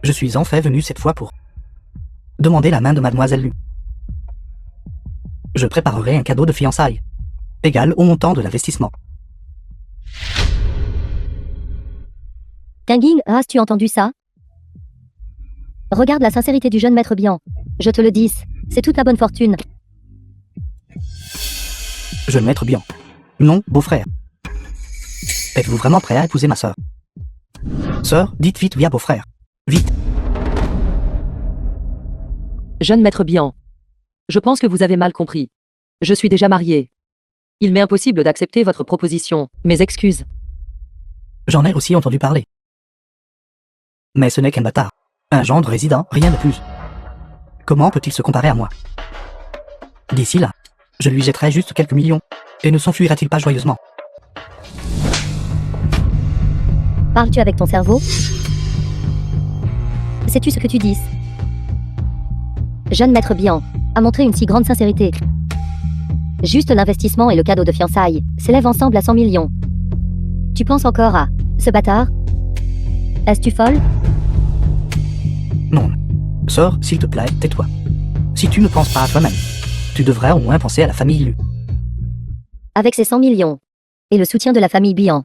A: je suis en fait venu cette fois pour demander la main de mademoiselle Lu. Je préparerai un cadeau de fiançailles, égal au montant de l'investissement.
D: Kinguing, as-tu entendu ça? Regarde la sincérité du jeune maître Bian. Je te le dis, c'est toute la bonne fortune.
A: Jeune maître Bian. Non, beau-frère. Êtes-vous vraiment prêt à épouser ma sœur? Sœur, dites vite via beau-frère. Vite.
B: Jeune maître Bian, je pense que vous avez mal compris. Je suis déjà marié. Il m'est impossible d'accepter votre proposition. Mes excuses.
A: J'en ai aussi entendu parler. Mais ce n'est qu'un bâtard. Un gendre résident, rien de plus. Comment peut-il se comparer à moi? D'ici là, je lui jetterai juste quelques millions, et ne s'enfuira-t-il pas joyeusement?
D: Parles-tu avec ton cerveau? Sais-tu ce que tu dis? Jeune maître Bian a montré une si grande sincérité. Juste l'investissement et le cadeau de fiançailles s'élèvent ensemble à 100 millions. Tu penses encore à ce bâtard? Est-ce-tu folle?
A: Non. Sœur, s'il te plaît, tais-toi. Si tu ne penses pas à toi-même, tu devrais au moins penser à la famille Lu.
D: Avec ces 100 millions et le soutien de la famille Bian,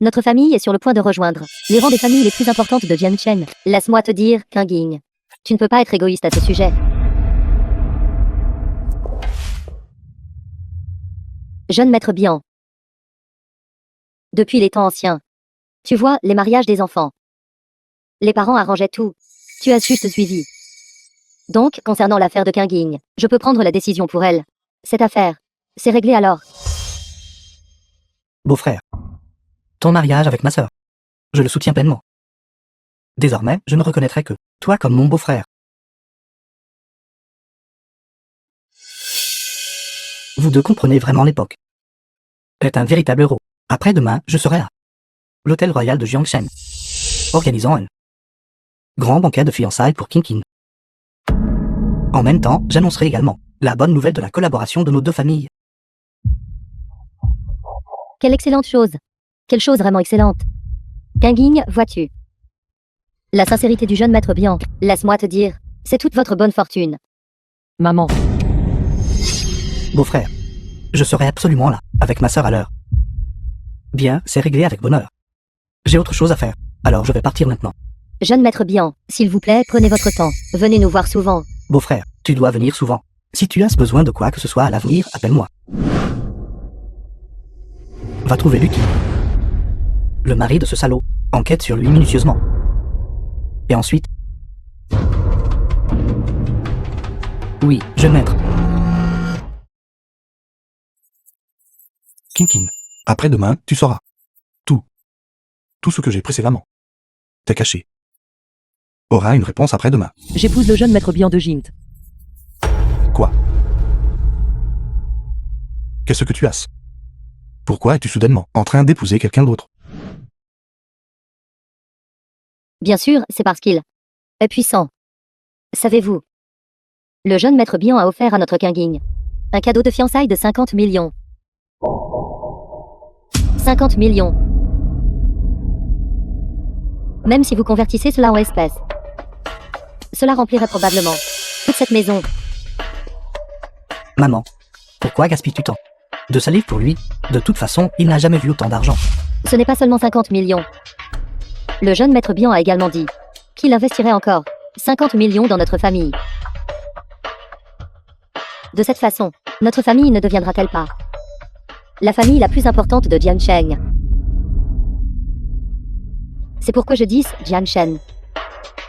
D: notre famille est sur le point de rejoindre les rangs des familles les plus importantes de Jianchen. Laisse-moi te dire, Kinguing, Tu ne peux pas être égoïste à ce sujet. Jeune maître Bian. Depuis les temps anciens. Tu vois, les mariages des enfants. Les parents arrangeaient tout. Tu as juste suivi. Donc, concernant l'affaire de Kinging, je peux prendre la décision pour elle. Cette affaire, c'est réglé alors.
A: Beau-frère. Ton mariage avec ma sœur. Je le soutiens pleinement. Désormais, je ne reconnaîtrai que toi comme mon beau-frère. Vous deux comprenez vraiment l'époque. C'est un véritable héros. Après-demain, je serai à l'hôtel royal de Jiangshen, organisant un grand banquet de fiançailles pour Kinging. En même temps, j'annoncerai également la bonne nouvelle de la collaboration de nos deux familles.
D: Quelle excellente chose. Quelle chose vraiment excellente. Kinging, vois-tu. La sincérité du jeune maître Bian, laisse-moi te dire, c'est toute votre bonne fortune.
B: Maman,
A: Beau-frère, je serai absolument là, avec ma sœur à l'heure. Bien, c'est réglé avec bonheur. J'ai autre chose à faire, alors je vais partir maintenant.
D: Jeune maître Bian, s'il vous plaît, prenez votre temps. Venez nous voir souvent.
A: Beau-frère, tu dois venir souvent. Si tu as besoin de quoi que ce soit à l'avenir, appelle-moi. Va trouver Lucky. Le mari de ce salaud. Enquête sur lui minutieusement. Et ensuite... Oui, jeune maître.
C: Kinging. Après-demain, tu sauras. Tout. Tout ce que j'ai précédemment. T'es caché. Aura une réponse après-demain.
B: j'épouse le jeune maître Bian de Jint.
C: Quoi? Qu'est-ce que tu as? Pourquoi es-tu soudainement en train d'épouser quelqu'un d'autre?
D: Bien sûr, c'est parce qu'il est puissant. Savez-vous? Le jeune maître Bian a offert à notre Kinging un cadeau de fiançailles de 50 millions. 50 millions. Même si vous convertissez cela en espèces. Cela remplirait probablement toute cette maison.
A: Maman, pourquoi gaspilles-tu tant de salive pour lui? De toute façon, il n'a jamais vu autant d'argent.
D: Ce n'est pas seulement 50 millions. Le jeune maître Bian a également dit qu'il investirait encore 50 millions dans notre famille. De cette façon, notre famille ne deviendra-t-elle pas la famille la plus importante de Jiansheng? C'est pourquoi je dis, Jianshen,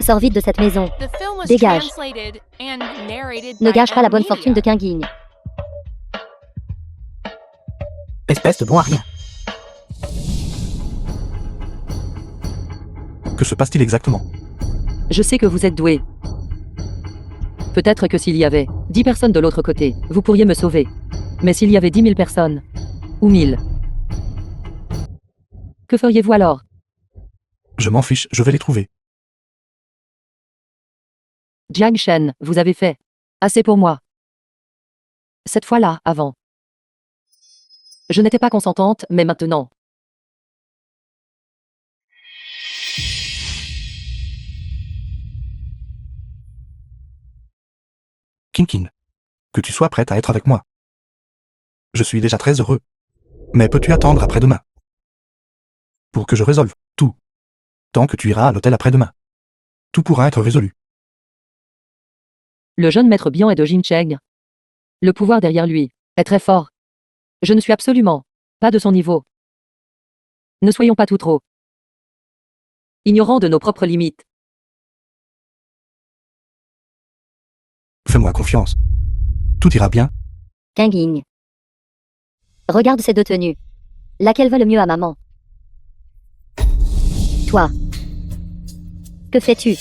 D: sors vite de cette maison.
E: The film was
D: Dégage.
E: translated and narrated
D: Ne
E: by
D: gâche pas la bonne
E: Amelia.
D: fortune de Kinging.
A: Espèce de bon à rien.
C: Que se passe-t-il exactement?
B: Je sais que vous êtes doué. Peut-être que s'il y avait 10 personnes de l'autre côté, vous pourriez me sauver. Mais s'il y avait 10 000 personnes, ou 1000, que feriez-vous alors?
C: Je m'en fiche, je vais les trouver.
B: Jiang Shen, vous avez fait assez pour moi. Cette fois-là, avant. Je n'étais pas consentante, mais maintenant.
C: Kinging. Que tu sois prête à être avec moi. Je suis déjà très heureux. Mais peux-tu attendre après-demain? Pour que je résolve tout. Tant que tu iras à l'hôtel après-demain. Tout pourra être résolu.
B: Le jeune maître Bian est de Jincheng. Le pouvoir derrière lui est très fort. Je ne suis absolument pas de son niveau. Ne soyons pas tout trop ignorants de nos propres limites.
C: Fais-moi confiance. Tout ira bien.
D: Kinging. Regarde ces deux tenues. Laquelle va le mieux à maman? Toi. Que fais-tu?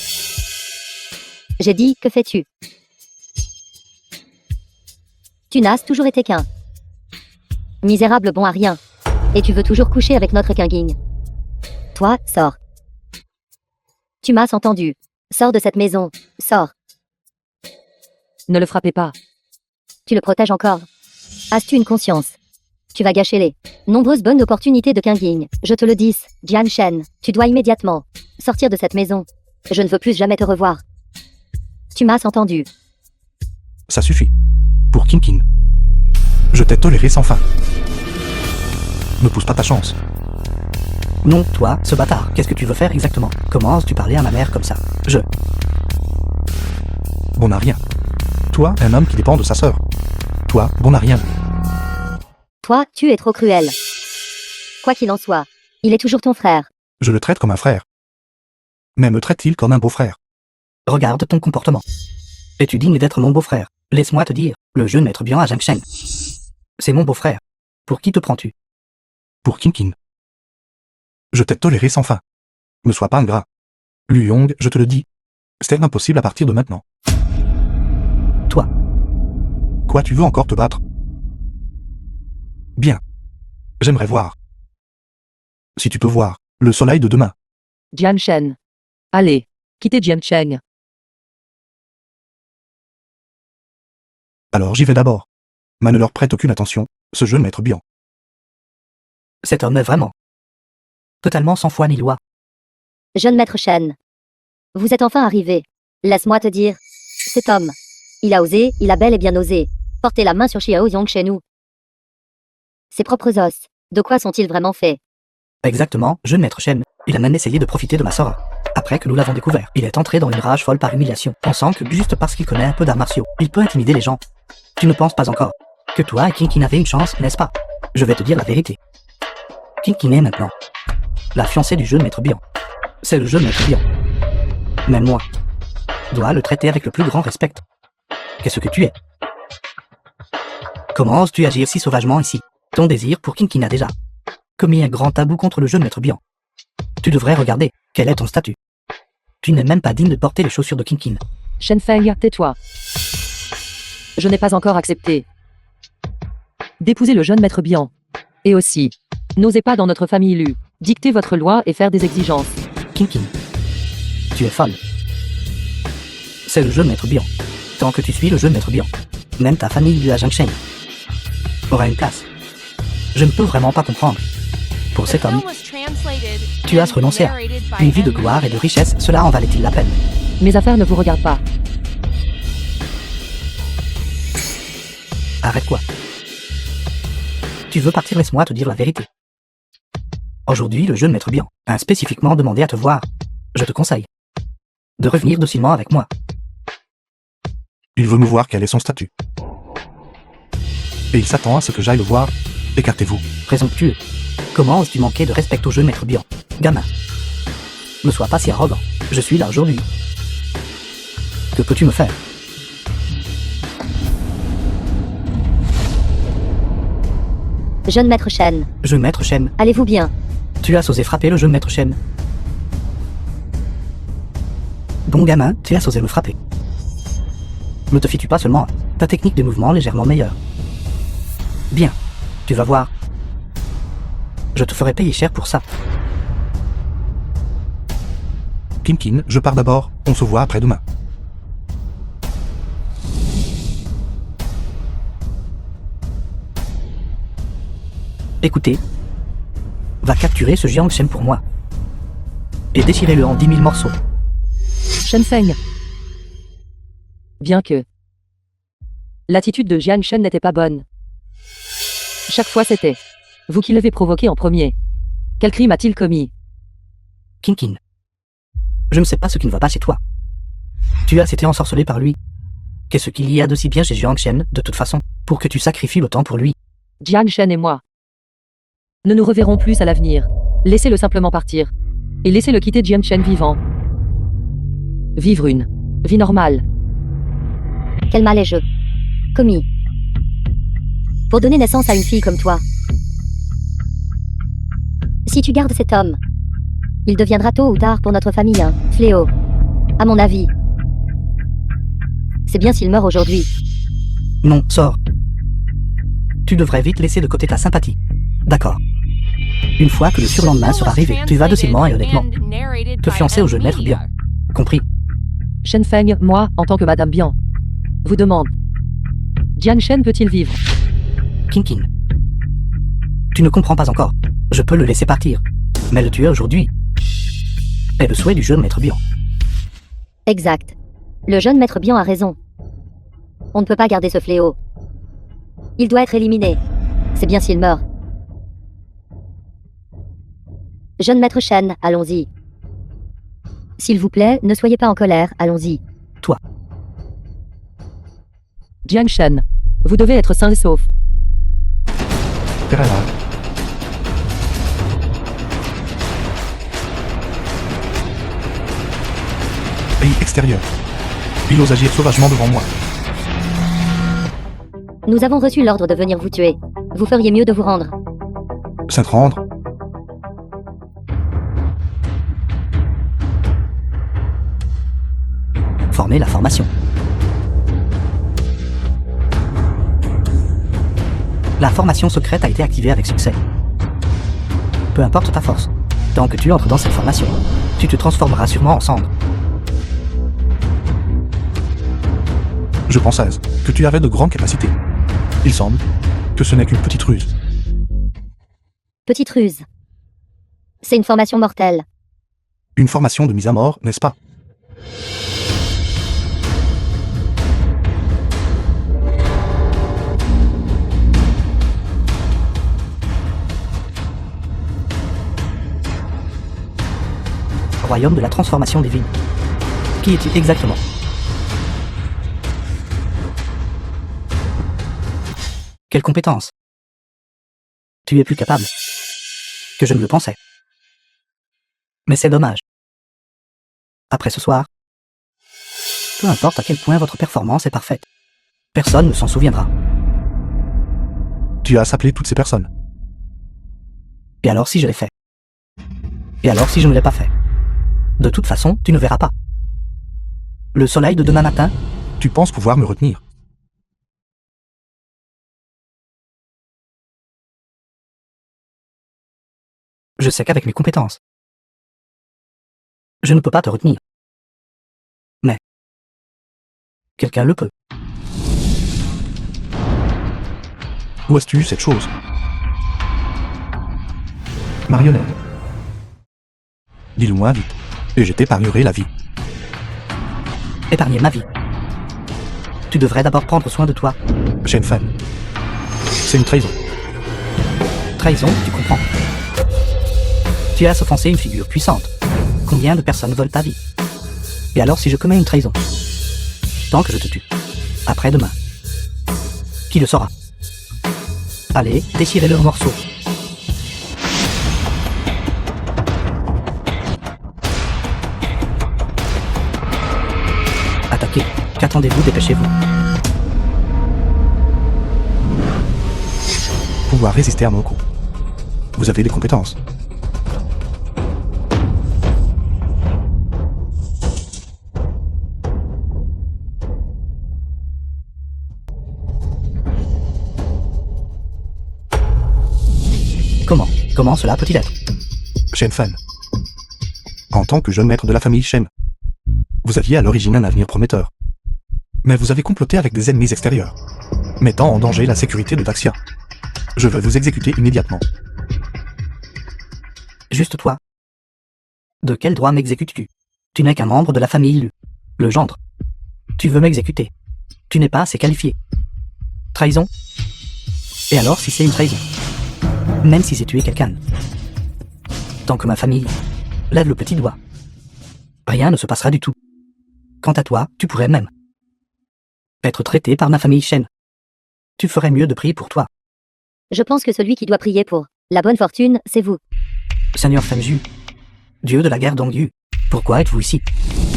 D: J'ai dit, que fais-tu? Tu n'as toujours été qu'un misérable bon à rien. Et tu veux toujours coucher avec notre Kinging. Toi, sors. Tu m'as entendu. Sors de cette maison. Sors.
B: Ne le frappez pas.
D: Tu le protèges encore. As-tu une conscience? Tu vas gâcher les nombreuses bonnes opportunités de Kinging. Je te le dis, Jian Shen, tu dois immédiatement sortir de cette maison. Je ne veux plus jamais te revoir. Tu m'as entendu.
C: Ça suffit. Pour Kinging. Je t'ai toléré sans fin. Ne pousse pas ta chance.
A: Non, toi, ce bâtard, qu'est-ce que tu veux faire exactement? Comment oses-tu parler à ma mère comme ça?
C: bon à rien. Toi, un homme qui dépend de sa sœur. Toi, bon à rien.
D: Toi, tu es trop cruel. Quoi qu'il en soit, il est toujours ton frère.
C: Je le traite comme un frère. Mais me traite-t-il comme un beau-frère?
A: Regarde ton comportement. Es-tu digne d'être mon beau-frère? Laisse-moi te dire, le jeune maître Bian à Jiangsheng. C'est mon beau-frère. Pour qui te prends-tu?
C: Pour Kinkin. Je t'ai toléré sans fin. Ne sois pas ingrat. Lu Yong, je te le dis. C'est impossible à partir de maintenant.
A: Toi.
C: Quoi, tu veux encore te battre? Bien. J'aimerais voir. Si tu peux voir, le soleil de demain.
B: Jianshen. Allez, quittez Jiancheng.
C: Alors j'y vais d'abord. Mais ne leur prête aucune attention, ce jeune maître Bian.
A: Cet homme est vraiment totalement sans foi ni loi.
D: Jeune maître Shen. Vous êtes enfin arrivé. Laisse-moi te dire. Cet homme. Il a osé, il a bel et bien osé. Porter la main sur Xiao Yong chez nous. Ses propres os. De quoi sont-ils vraiment faits?
A: Exactement, jeune maître Shen. Il a même essayé de profiter de ma Sora. Après que nous l'avons découvert, il est entré dans une rage folle par humiliation, pensant que juste parce qu'il connaît un peu d'arts martiaux, il peut intimider les gens. Tu ne penses pas encore que toi et Kinkin avaient une chance, n'est-ce pas? Je vais te dire la vérité. Kinkin est maintenant la fiancée du jeune maître Bian. C'est le jeune maître Bian. Même moi dois le traiter avec le plus grand respect. Qu'est-ce que tu es? Comment oses-tu agir si sauvagement ici? Ton désir pour Kinkin a déjà commis un grand tabou contre le jeune maître Bian. Tu devrais regarder, quel est ton statut? Tu n'es même pas digne de porter les chaussures de Kinkin.
B: Shenfeng, tais-toi. Je n'ai pas encore accepté d'épouser le jeune maître Bian. Et aussi, n'osez pas dans notre famille Lu dicter votre loi et faire des exigences.
A: Kinkin, tu es folle. C'est le jeune maître Bian. Tant que tu suis le jeune maître Bian, même ta famille Lu à Jiangsheng aura une place. Je ne peux vraiment pas comprendre. Pour cet homme, tu as renoncé à une vie de gloire et de richesse, cela en valait-il la peine?
B: Mes affaires ne vous regardent pas.
A: Arrête-toi. Tu veux partir, laisse-moi te dire la vérité. Aujourd'hui, le jeune maître Bian a spécifiquement demandé à te voir. Je te conseille de revenir docilement avec moi.
C: Il veut me voir quel est son statut. Et il s'attend à ce que j'aille le voir. Écartez-vous.
A: Présomptueux. Comment oses-tu manquer de respect au jeune maître Bian? Gamin. Ne sois pas si arrogant. Je suis là aujourd'hui. Que peux-tu me faire?
D: Jeune maître Shen.
A: Jeune maître Shen,
D: Allez-vous bien?
A: tu as osé frapper le jeune maître Shen. Bon gamin, tu as osé me frapper. Ne te fies-tu pas seulement à ta technique de mouvement légèrement meilleure? Bien, tu vas voir. Je te ferai payer cher pour ça.
C: Kinkin, je pars d'abord, on se voit après-demain.
A: Écoutez, va capturer ce géant Shen pour moi. Et déchirez-le en 10 000 morceaux.
B: Shenfeng. Bien que l'attitude de Jianshen n'était pas bonne. Chaque fois c'était vous qui l'avez provoqué en premier. Quel crime a-t-il commis?
A: Kinkin. Je ne sais pas ce qui ne va pas chez toi. Tu as été ensorcelé par lui. Qu'est-ce qu'il y a de si bien chez Jiangshen, de toute façon, pour que tu sacrifies le temps pour lui?
B: Jianshen et moi ne nous reverrons plus à l'avenir. Laissez-le simplement partir. Et laissez-le quitter Jianshen vivant. Vivre une vie normale.
D: Quel mal ai-je commis pour donner naissance à une fille comme toi? Si tu gardes cet homme, il deviendra tôt ou tard pour notre famille un fléau. À mon avis. C'est bien s'il meurt aujourd'hui.
A: Non, sors. Tu devrais vite laisser de côté ta sympathie. D'accord. Une fois que le surlendemain sera arrivé, tu vas docilement et honnêtement te fiancer au jeune maître Bian. Compris?
B: Shenfeng, moi, en tant que Madame Bian, vous demande. Jianshen peut-il vivre?
A: Kinkin. Tu ne comprends pas encore. Je peux le laisser partir. Mais le tuer aujourd'hui est le souhait du jeune maître Bian.
D: Exact. Le jeune maître Bian a raison. On ne peut pas garder ce fléau. Il doit être éliminé. C'est bien s'il meurt. Jeune maître Shen, allons-y. S'il vous plaît, ne soyez pas en colère, allons-y.
A: Toi.
B: Jiang Shen. Vous devez être sain et sauf.
C: Terrella. Pays extérieur. Il ose agir sauvagement devant moi.
D: Nous avons reçu l'ordre de venir vous tuer. Vous feriez mieux de vous rendre.
C: Sainte rendre.
A: Former la formation. La formation secrète a été activée avec succès. Peu importe ta force, tant que tu entres dans cette formation, tu te transformeras sûrement en cendre.
C: Je pensais que tu avais de grandes capacités. Il semble que ce n'est qu'une petite ruse.
D: Petite ruse. C'est une formation mortelle.
C: Une formation de mise à mort, n'est-ce pas?
A: Royaume de la transformation divine. Qui es-tu exactement? Quelle compétence? Tu es plus capable que je ne le pensais. Mais c'est dommage. Après ce soir, peu importe à quel point votre performance est parfaite, personne ne s'en souviendra.
C: Tu as appelé toutes ces personnes.
A: Et alors si je l'ai fait? Et alors si je ne l'ai pas fait? De toute façon, tu ne verras pas. Le soleil de demain matin,
C: Tu penses pouvoir me retenir.
A: je sais qu'avec mes compétences, je ne peux pas te retenir. Mais quelqu'un le peut.
C: Où as-tu eu cette chose? Marionnette. Dis-le-moi vite, et je t'épargnerai la vie.
A: Épargner ma vie. Tu devrais d'abord prendre soin de toi.
C: Shen Fan. C'est une trahison.
A: Trahison, tu comprends. Tu as offensé une figure puissante. Combien de personnes veulent ta vie? Et alors si je commets une trahison? Tant que je te tue. Après-demain. Qui le saura? Allez, déchirez-le en morceaux. Attaquez. Qu'attendez-vous? Dépêchez-vous.
C: Pouvoir résister à mon coup. Vous avez des compétences.
A: Comment cela peut-il être?
C: Shen Fan. En tant que jeune maître de la famille Shen, vous aviez à l'origine un avenir prometteur. Mais vous avez comploté avec des ennemis extérieurs, mettant en danger la sécurité de Daxia. Je veux vous exécuter immédiatement.
A: Juste toi. De quel droit m'exécutes-tu? Tu n'es qu'un membre de la famille Lu. Le gendre. Tu veux m'exécuter. Tu n'es pas assez qualifié. Trahison? Et alors si c'est une trahison? Même si c'est tuer quelqu'un. Tant que ma famille lève le petit doigt, rien ne se passera du tout. Quant à toi, tu pourrais même être traité par ma famille Shen. Tu ferais mieux de prier pour toi.
D: Je pense que celui qui doit prier pour la bonne fortune, c'est vous.
A: Seigneur Femju, Dieu de la guerre Dongyu, pourquoi êtes-vous ici?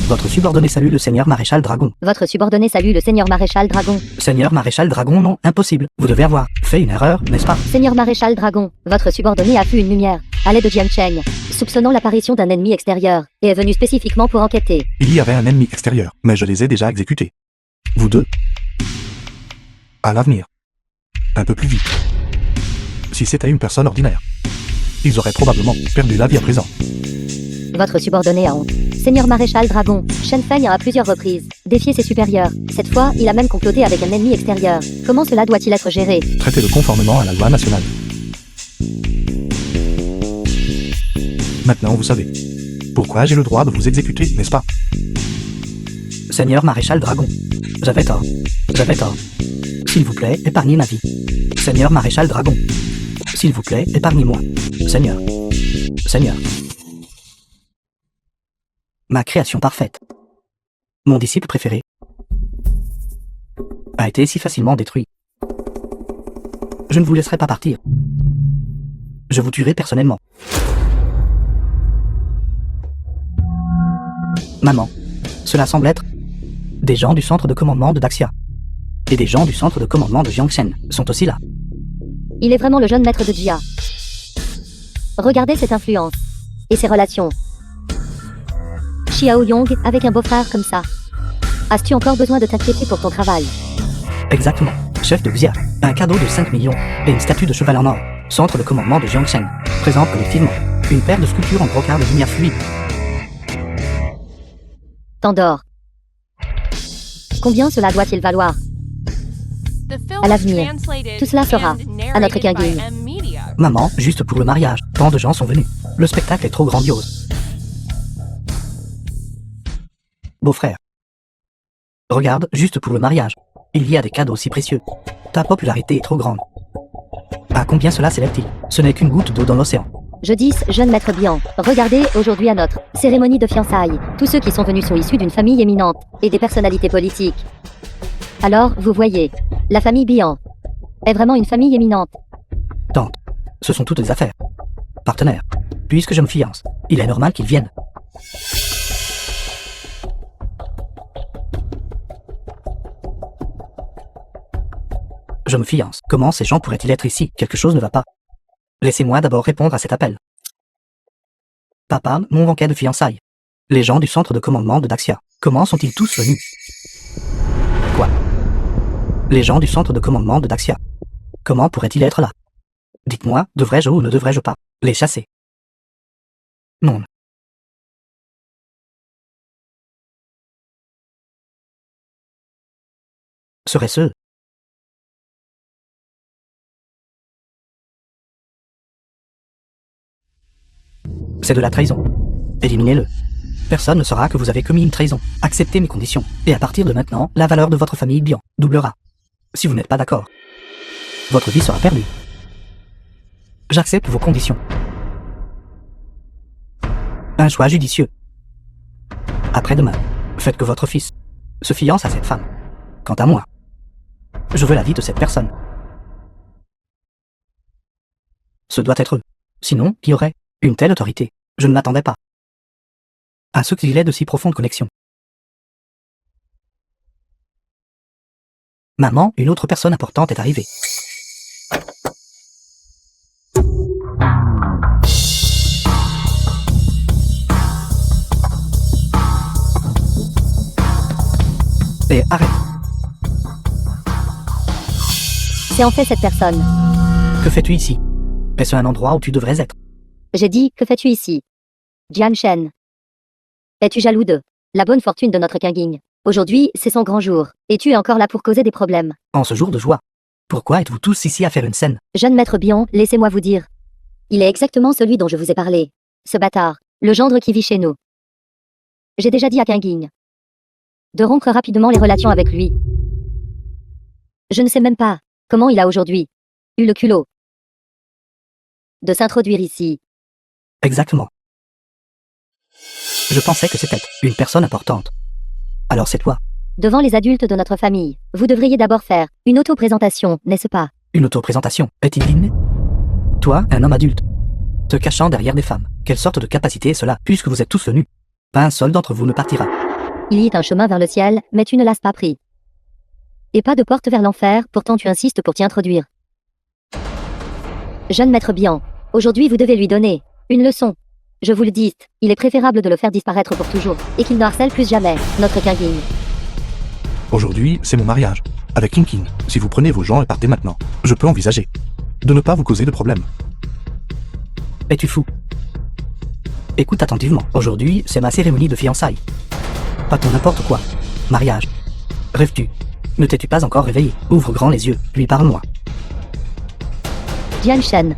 A: Votre subordonné salue le Seigneur Maréchal Dragon.
D: Votre subordonné salue le Seigneur Maréchal Dragon.
A: Seigneur Maréchal Dragon, non, impossible. Vous devez avoir fait une erreur, n'est-ce pas?
D: Seigneur Maréchal Dragon, votre subordonné a vu une lumière, à l'aide de Jiang Cheng, soupçonnant l'apparition d'un ennemi extérieur, et est venu spécifiquement pour enquêter.
C: Il y avait un ennemi extérieur, mais je les ai déjà exécutés. Vous deux. À l'avenir. Un peu plus vite. Si c'était une personne ordinaire, ils auraient probablement perdu la vie à présent.
D: Votre subordonné a honte. Seigneur Maréchal Dragon, Shen Feng a à plusieurs reprises défié ses supérieurs. Cette fois, il a même comploté avec un ennemi extérieur. Comment cela doit-il être géré?
C: Traitez-le conformément à la loi nationale. Maintenant, vous savez pourquoi j'ai le droit de vous exécuter, n'est-ce pas?
A: Seigneur Maréchal Dragon, j'avais tort. J'avais tort. S'il vous plaît, épargnez ma vie. Seigneur Maréchal Dragon, s'il vous plaît, épargnez-moi. Seigneur. Seigneur. Ma création parfaite. Mon disciple préféré. a été si facilement détruit. Je ne vous laisserai pas partir. Je vous tuerai personnellement. Maman, cela semble être des gens du centre de commandement de Daxia. Et des gens du centre de commandement de Jiangshen sont aussi là.
D: Il est vraiment le jeune maître de Jia. Regardez cette influence. Et ses relations. Xiao Yong avec un beau-frère comme ça. As-tu encore besoin de t'inquiéter pour ton travail?
A: Exactement. Chef de Xia, un cadeau de 5 millions et une statue de cheval en or. Centre de commandement de Jiangshen. Présente collectivement une paire de sculptures en brocart de lumière fluide.
D: T'endors. Combien cela doit-il valoir?
E: À
D: l'avenir, tout cela sera à notre Kinging.
A: Maman, juste pour le mariage. Tant de gens sont venus. Le spectacle est trop grandiose. Beau-frère. Regarde, juste pour le mariage. Il y a des cadeaux si précieux. Ta popularité est trop grande. À combien cela s'élève-t-il? Ce n'est qu'une goutte d'eau dans l'océan.
D: Je dis, jeune maître Bian, regardez aujourd'hui à notre cérémonie de fiançailles. Tous ceux qui sont venus sont issus d'une famille éminente et des personnalités politiques. Alors, vous voyez, la famille Bian est vraiment une famille éminente.
A: Tante, ce sont toutes des affaires. Partenaire, puisque je me fiance, il est normal qu'ils viennent. Je me fiance. Comment ces gens pourraient-ils être ici? Quelque chose ne va pas. Laissez-moi d'abord répondre à cet appel. Papa, mon banquet de fiançailles. Les gens du centre de commandement de Daxia. Comment sont-ils tous venus? Quoi? Les gens du centre de commandement de Daxia. Comment pourraient-ils être là? Dites-moi, devrais-je ou ne devrais-je pas les chasser? Non. Serait-ce c'est de la trahison. Éliminez-le. Personne ne saura que vous avez commis une trahison. Acceptez mes conditions. Et à partir de maintenant, la valeur de votre famille Bian doublera. Si vous n'êtes pas d'accord, votre vie sera perdue. J'accepte vos conditions. Un choix judicieux. Après-demain, faites que votre fils se fiance à cette femme. Quant à moi, je veux la vie de cette personne. Ce doit être eux. Sinon, qui aurait une telle autorité? Je ne m'attendais pas à ce qu'il ait de si profondes connexions. Maman, une autre personne importante est arrivée. Et arrête.
D: C'est en fait cette personne.
A: Que fais-tu ici? Est-ce un endroit où tu devrais être?
D: J'ai dit, que fais-tu ici? Jianshen. Es-tu jaloux de la bonne fortune de notre Kinging? Aujourd'hui, c'est son grand jour, et tu es encore là pour causer des problèmes.
A: En ce jour de joie, pourquoi êtes-vous tous ici à faire une scène?
D: Jeune maître Bian, laissez-moi vous dire. Il est exactement celui dont je vous ai parlé. Ce bâtard, le gendre qui vit chez nous. J'ai déjà dit à Kinging de rompre rapidement les relations avec lui. Je ne sais même pas comment il a aujourd'hui eu le culot de s'introduire ici.
A: Exactement. Je pensais que c'était une personne importante. Alors c'est toi.
D: Devant les adultes de notre famille, vous devriez d'abord faire une auto-présentation, n'est-ce pas?
A: Une auto-présentation, est-il digne? Toi, un homme adulte, te cachant derrière des femmes. Quelle sorte de capacité est cela, puisque vous êtes tous venus? Pas un seul d'entre vous ne partira.
D: Il y a un chemin vers le ciel, mais tu ne l'as pas pris. Et pas de porte vers l'enfer, pourtant tu insistes pour t'y introduire. Jeune maître Bian, aujourd'hui vous devez lui donner une leçon. Je vous le dis, il est préférable de le faire disparaître pour toujours, et qu'il ne harcèle plus jamais notre Kinging.
C: Aujourd'hui, c'est mon mariage. Avec Kinkin, si vous prenez vos gens et partez maintenant, je peux envisager de ne pas vous causer de problème.
A: Es-tu fou? Écoute attentivement. Aujourd'hui, c'est ma cérémonie de fiançailles. Pas ton n'importe quoi. Mariage. Rêves-tu? Ne t'es-tu pas encore réveillé? Ouvre grand les yeux, puis parle-moi.
D: Jianshen.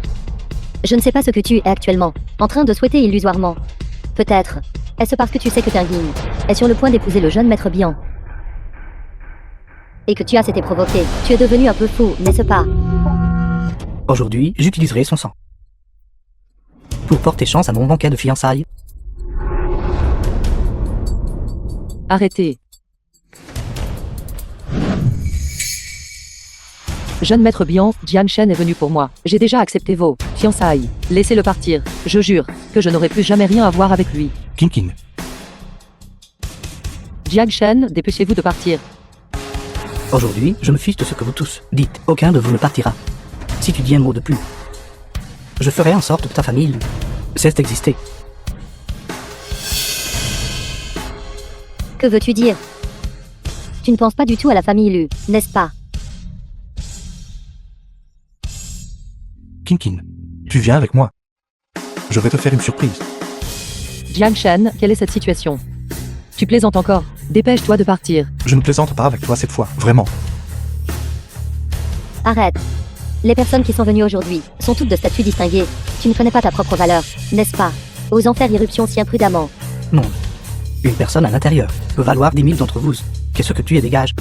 D: Je ne sais pas ce que tu es actuellement en train de souhaiter illusoirement. Peut-être. Est-ce parce que tu sais que Kinging est sur le point d'épouser le jeune maître Bian? Et que tu as été provoqué. Tu es devenu un peu fou, n'est-ce pas?
A: Aujourd'hui, j'utiliserai son sang pour porter chance à mon banquet de fiançailles.
B: Arrêtez. Jeune maître Bian, Jian Shen est venu pour moi. J'ai déjà accepté vos fiançailles. Laissez-le partir. Je jure que je n'aurai plus jamais rien à voir avec lui.
C: Kin.
B: Jian Shen, dépêchez-vous de partir.
A: Aujourd'hui, je me fiche de ce que vous tous dites. Aucun de vous ne partira. Si tu dis un mot de plus, je ferai en sorte que ta famille cesse d'exister.
D: Que veux-tu dire? Tu ne penses pas du tout à la famille Lu, n'est-ce pas?
C: Kin. Tu viens avec moi. Je vais te faire une surprise.
B: Jian Shen, quelle est cette situation? Tu plaisantes encore. Dépêche-toi de partir.
C: Je ne plaisante pas avec toi cette fois, vraiment.
D: Arrête. Les personnes qui sont venues aujourd'hui sont toutes de statut distingué. Tu ne connais pas ta propre valeur, n'est-ce pas? Osant faire irruption si imprudemment.
A: Non. Une personne à l'intérieur peut valoir 10 000 d'entre vous. Qu'est-ce que tu es, dégage?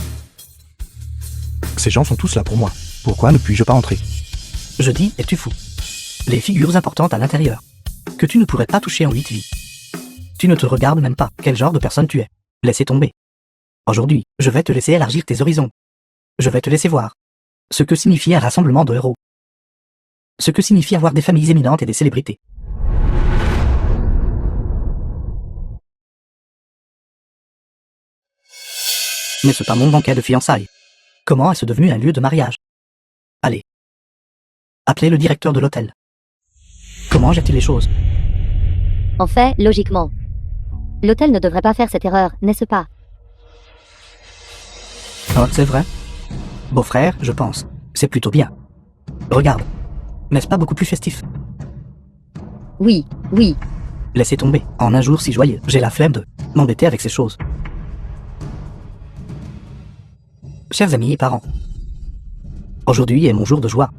C: Ces gens sont tous là pour moi. Pourquoi ne puis-je pas entrer?
A: Je dis, es-tu fou? Les figures importantes à l'intérieur, que tu ne pourrais pas toucher en 8 vies. Tu ne te regardes même pas. Quel genre de personne tu es? Laissez tomber. Aujourd'hui, je vais te laisser élargir tes horizons. Je vais te laisser voir ce que signifie un rassemblement de héros. Ce que signifie avoir des familles éminentes et des célébrités. N'est-ce pas mon banquet de fiançailles? Comment est-ce devenu un lieu de mariage? Allez. Appelez le directeur de l'hôtel. Comment gère-t-il les choses?
D: En fait, logiquement. L'hôtel ne devrait pas faire cette erreur, n'est-ce pas?
A: Oh, c'est vrai? Beau-frère, je pense. C'est plutôt bien. Regarde. N'est-ce pas beaucoup plus festif?
D: Oui.
A: Laissez tomber. En un jour si joyeux, j'ai la flemme de m'embêter avec ces choses. Chers amis et parents, aujourd'hui est mon jour de joie.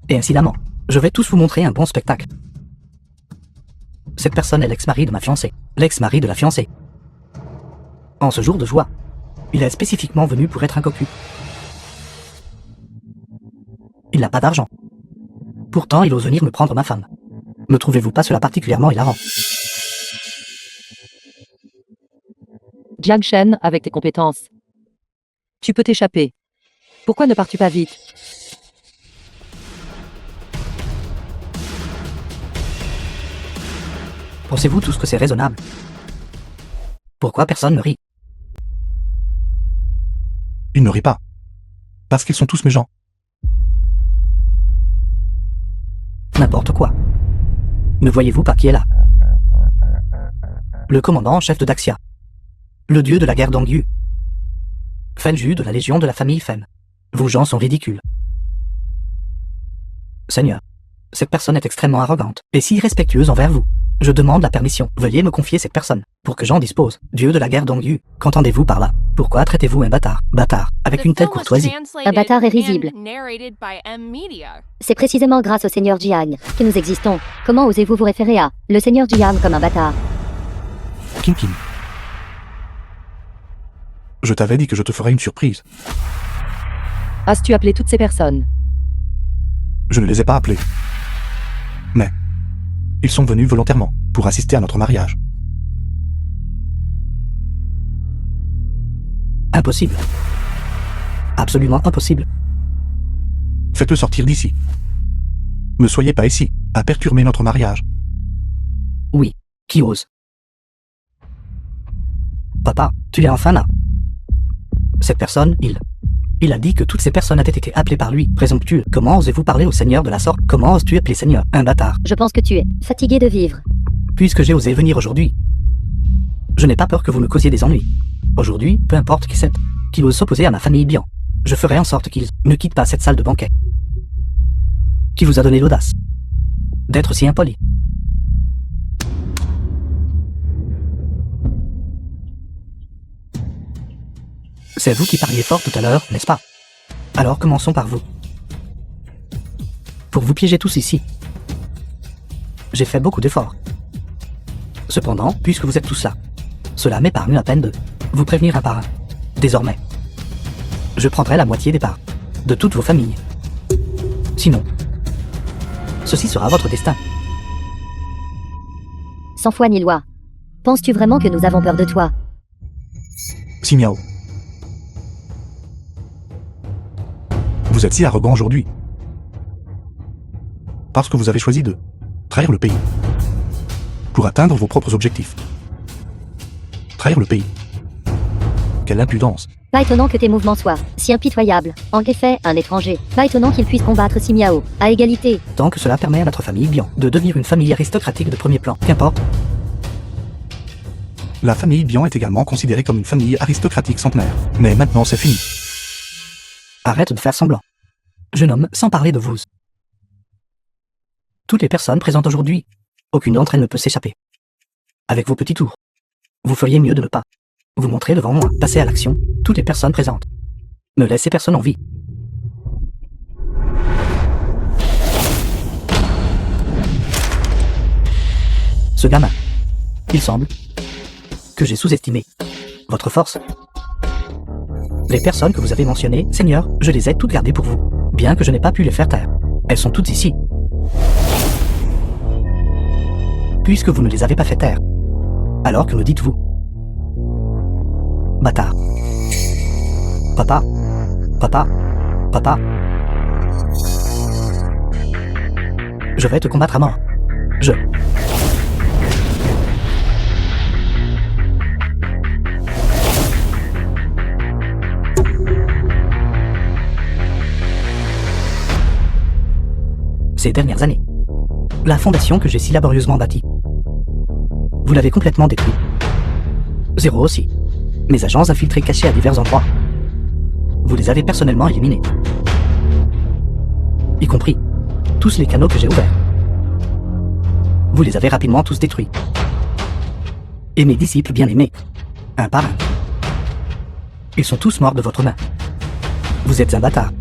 A: Et incidemment, je vais tous vous montrer un bon spectacle. Cette personne est l'ex-mari de ma fiancée. L'ex-mari de la fiancée. En ce jour de joie, il est spécifiquement venu pour être un cocu. Il n'a pas d'argent. Pourtant, il ose venir me prendre ma femme. Ne trouvez-vous pas cela particulièrement hilarant?
B: Jian Shen, avec tes compétences. Tu peux t'échapper. Pourquoi ne pars-tu pas vite?
A: Pensez-vous tous que c'est raisonnable? Pourquoi personne ne rit?
C: Ils ne rient pas. Parce qu'ils sont tous méchants.
A: N'importe quoi. Ne voyez-vous pas qui est là? Le commandant en chef de Daxia. Le dieu de la guerre d'Angu. Felju de la légion de la famille Fen. Vos gens sont ridicules. Seigneur, cette personne est extrêmement arrogante et si irrespectueuse envers vous. Je demande la permission. Veuillez me confier cette personne pour que j'en dispose. Dieu de la guerre d'Angu. Qu'entendez-vous par là? Pourquoi traitez-vous un bâtard? Bâtard, avec une telle courtoisie.
D: Un bâtard est risible. C'est précisément grâce au Seigneur Jiang que nous existons. Comment osez-vous vous référer à le Seigneur Jiang comme un bâtard?
C: Kin. Je t'avais dit que je te ferais une surprise.
B: As-tu appelé toutes ces personnes?
C: Je ne les ai pas appelés. Mais ils sont venus volontairement pour assister à notre mariage.
A: Impossible. Absolument impossible.
C: Faites-le sortir d'ici. Ne soyez pas ici à perturber notre mariage.
A: Oui, qui ose? Papa, tu es enfin là. Cette personne, il a dit que toutes ces personnes avaient été appelées par lui. Présomptueux. Comment osez-vous parler au Seigneur de la sorte? Comment oses-tu appeler Seigneur un bâtard?
D: Je pense que tu es fatigué de vivre.
A: Puisque j'ai osé venir aujourd'hui, je n'ai pas peur que vous me causiez des ennuis. Aujourd'hui, peu importe qui c'est, qui ose s'opposer à ma famille Bian, je ferai en sorte qu'ils ne quittent pas cette salle de banquet. Qui vous a donné l'audace d'être si impoli? C'est vous qui parliez fort tout à l'heure, n'est-ce pas? Alors commençons par vous. Pour vous piéger tous ici, j'ai fait beaucoup d'efforts. Cependant, puisque vous êtes tous là, cela m'épargne la peine de vous prévenir un par un. Désormais, je prendrai la moitié des parts de toutes vos familles. Sinon, ceci sera votre destin.
D: Sans foi ni loi. Penses-tu vraiment que nous avons peur de toi?
C: Simiao. Vous vous êtes si arrogant aujourd'hui? Parce que vous avez choisi de trahir le pays pour atteindre vos propres objectifs. Trahir le pays. Quelle impudence.
D: Pas étonnant que tes mouvements soient si impitoyables. En effet, un étranger. Pas étonnant qu'il puisse combattre Simiao, à égalité.
A: Tant que cela permet à notre famille Bian de devenir une famille aristocratique de premier plan. Qu'importe.
C: La famille Bian est également considérée comme une famille aristocratique centenaire. Mais maintenant c'est fini.
A: Arrête de faire semblant. Jeune homme, sans parler de vous. Toutes les personnes présentes aujourd'hui, aucune d'entre elles ne peut s'échapper. Avec vos petits tours, vous feriez mieux de ne pas vous montrer devant moi. Passez à l'action, toutes les personnes présentes. Ne laissez personne en vie. Ce gamin, il semble que j'ai sous-estimé votre force. Les personnes que vous avez mentionnées, Seigneur, je les ai toutes gardées pour vous, bien que je n'ai pas pu les faire taire. Elles sont toutes ici. Puisque vous ne les avez pas fait taire, alors que me dites-vous? Bâtard. Papa. Papa. Papa. Je vais te combattre à mort. Je... Ces dernières années, la fondation que j'ai si laborieusement bâtie, vous l'avez complètement détruite. Zéro aussi. Mes agents infiltrés cachés à divers endroits. Vous les avez personnellement éliminés. Y compris tous les canaux que j'ai ouverts. Vous les avez rapidement tous détruits. Et mes disciples bien-aimés, un par un. Ils sont tous morts de votre main. Vous êtes un bâtard.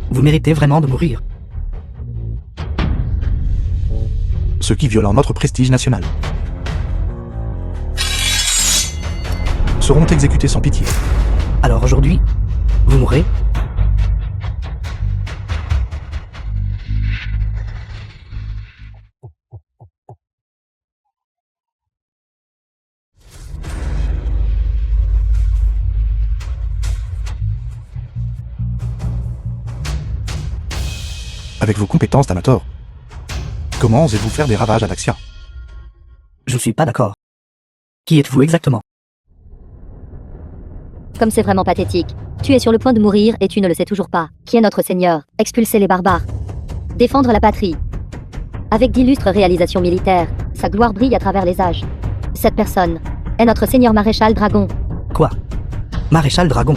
A: Vous méritez vraiment de mourir.
C: Ceux qui violent notre prestige national seront exécutés sans pitié.
A: Alors aujourd'hui, vous mourrez.
C: Avec vos compétences d'amateur, comment osez-vous faire des ravages à Daxia?
A: Je ne suis pas d'accord. Qui êtes-vous exactement?
D: Comme c'est vraiment pathétique. Tu es sur le point de mourir et tu ne le sais toujours pas. Qui est notre Seigneur? Expulser les barbares. Défendre la patrie. Avec d'illustres réalisations militaires, sa gloire brille à travers les âges. Cette personne est notre Seigneur Maréchal Dragon.
A: Quoi? Maréchal Dragon.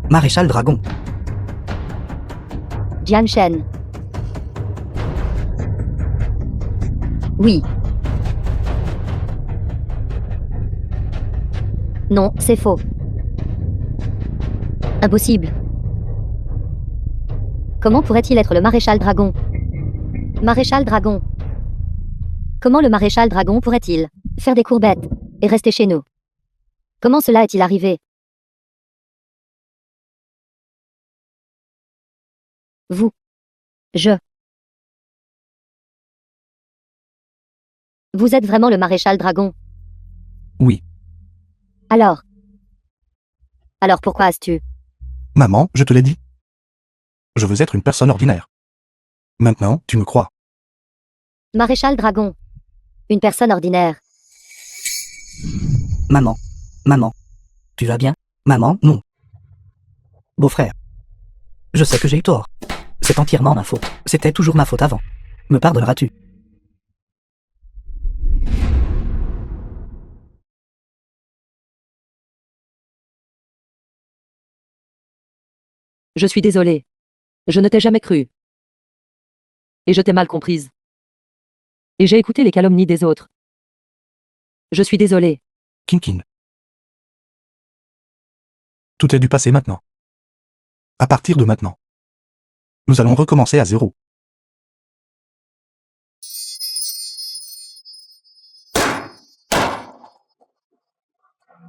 A: Maréchal Dragon.
D: Jian Shen. Oui. Non, c'est faux. Impossible. Comment pourrait-il être le Maréchal Dragon? Maréchal Dragon. Comment le Maréchal Dragon pourrait-il faire des courbettes et rester chez nous? Comment cela est-il arrivé? Vous. Je. Vous êtes vraiment le Maréchal Dragon?
C: Oui.
D: Alors pourquoi as-tu...
C: Maman, je te l'ai dit. Je veux être une personne ordinaire. Maintenant, tu me crois.
D: Maréchal Dragon. Une personne ordinaire.
A: Maman. Maman. Tu vas bien? Maman, non. Beau-frère. Je sais que j'ai eu tort. C'est entièrement ma faute. C'était toujours ma faute avant. Me pardonneras-tu?
B: Je suis désolé. Je ne t'ai jamais cru. Et je t'ai mal comprise. Et j'ai écouté les calomnies des autres. Je suis désolé.
C: Kinkin. Tout est du passé maintenant. À partir de maintenant, nous allons recommencer à zéro.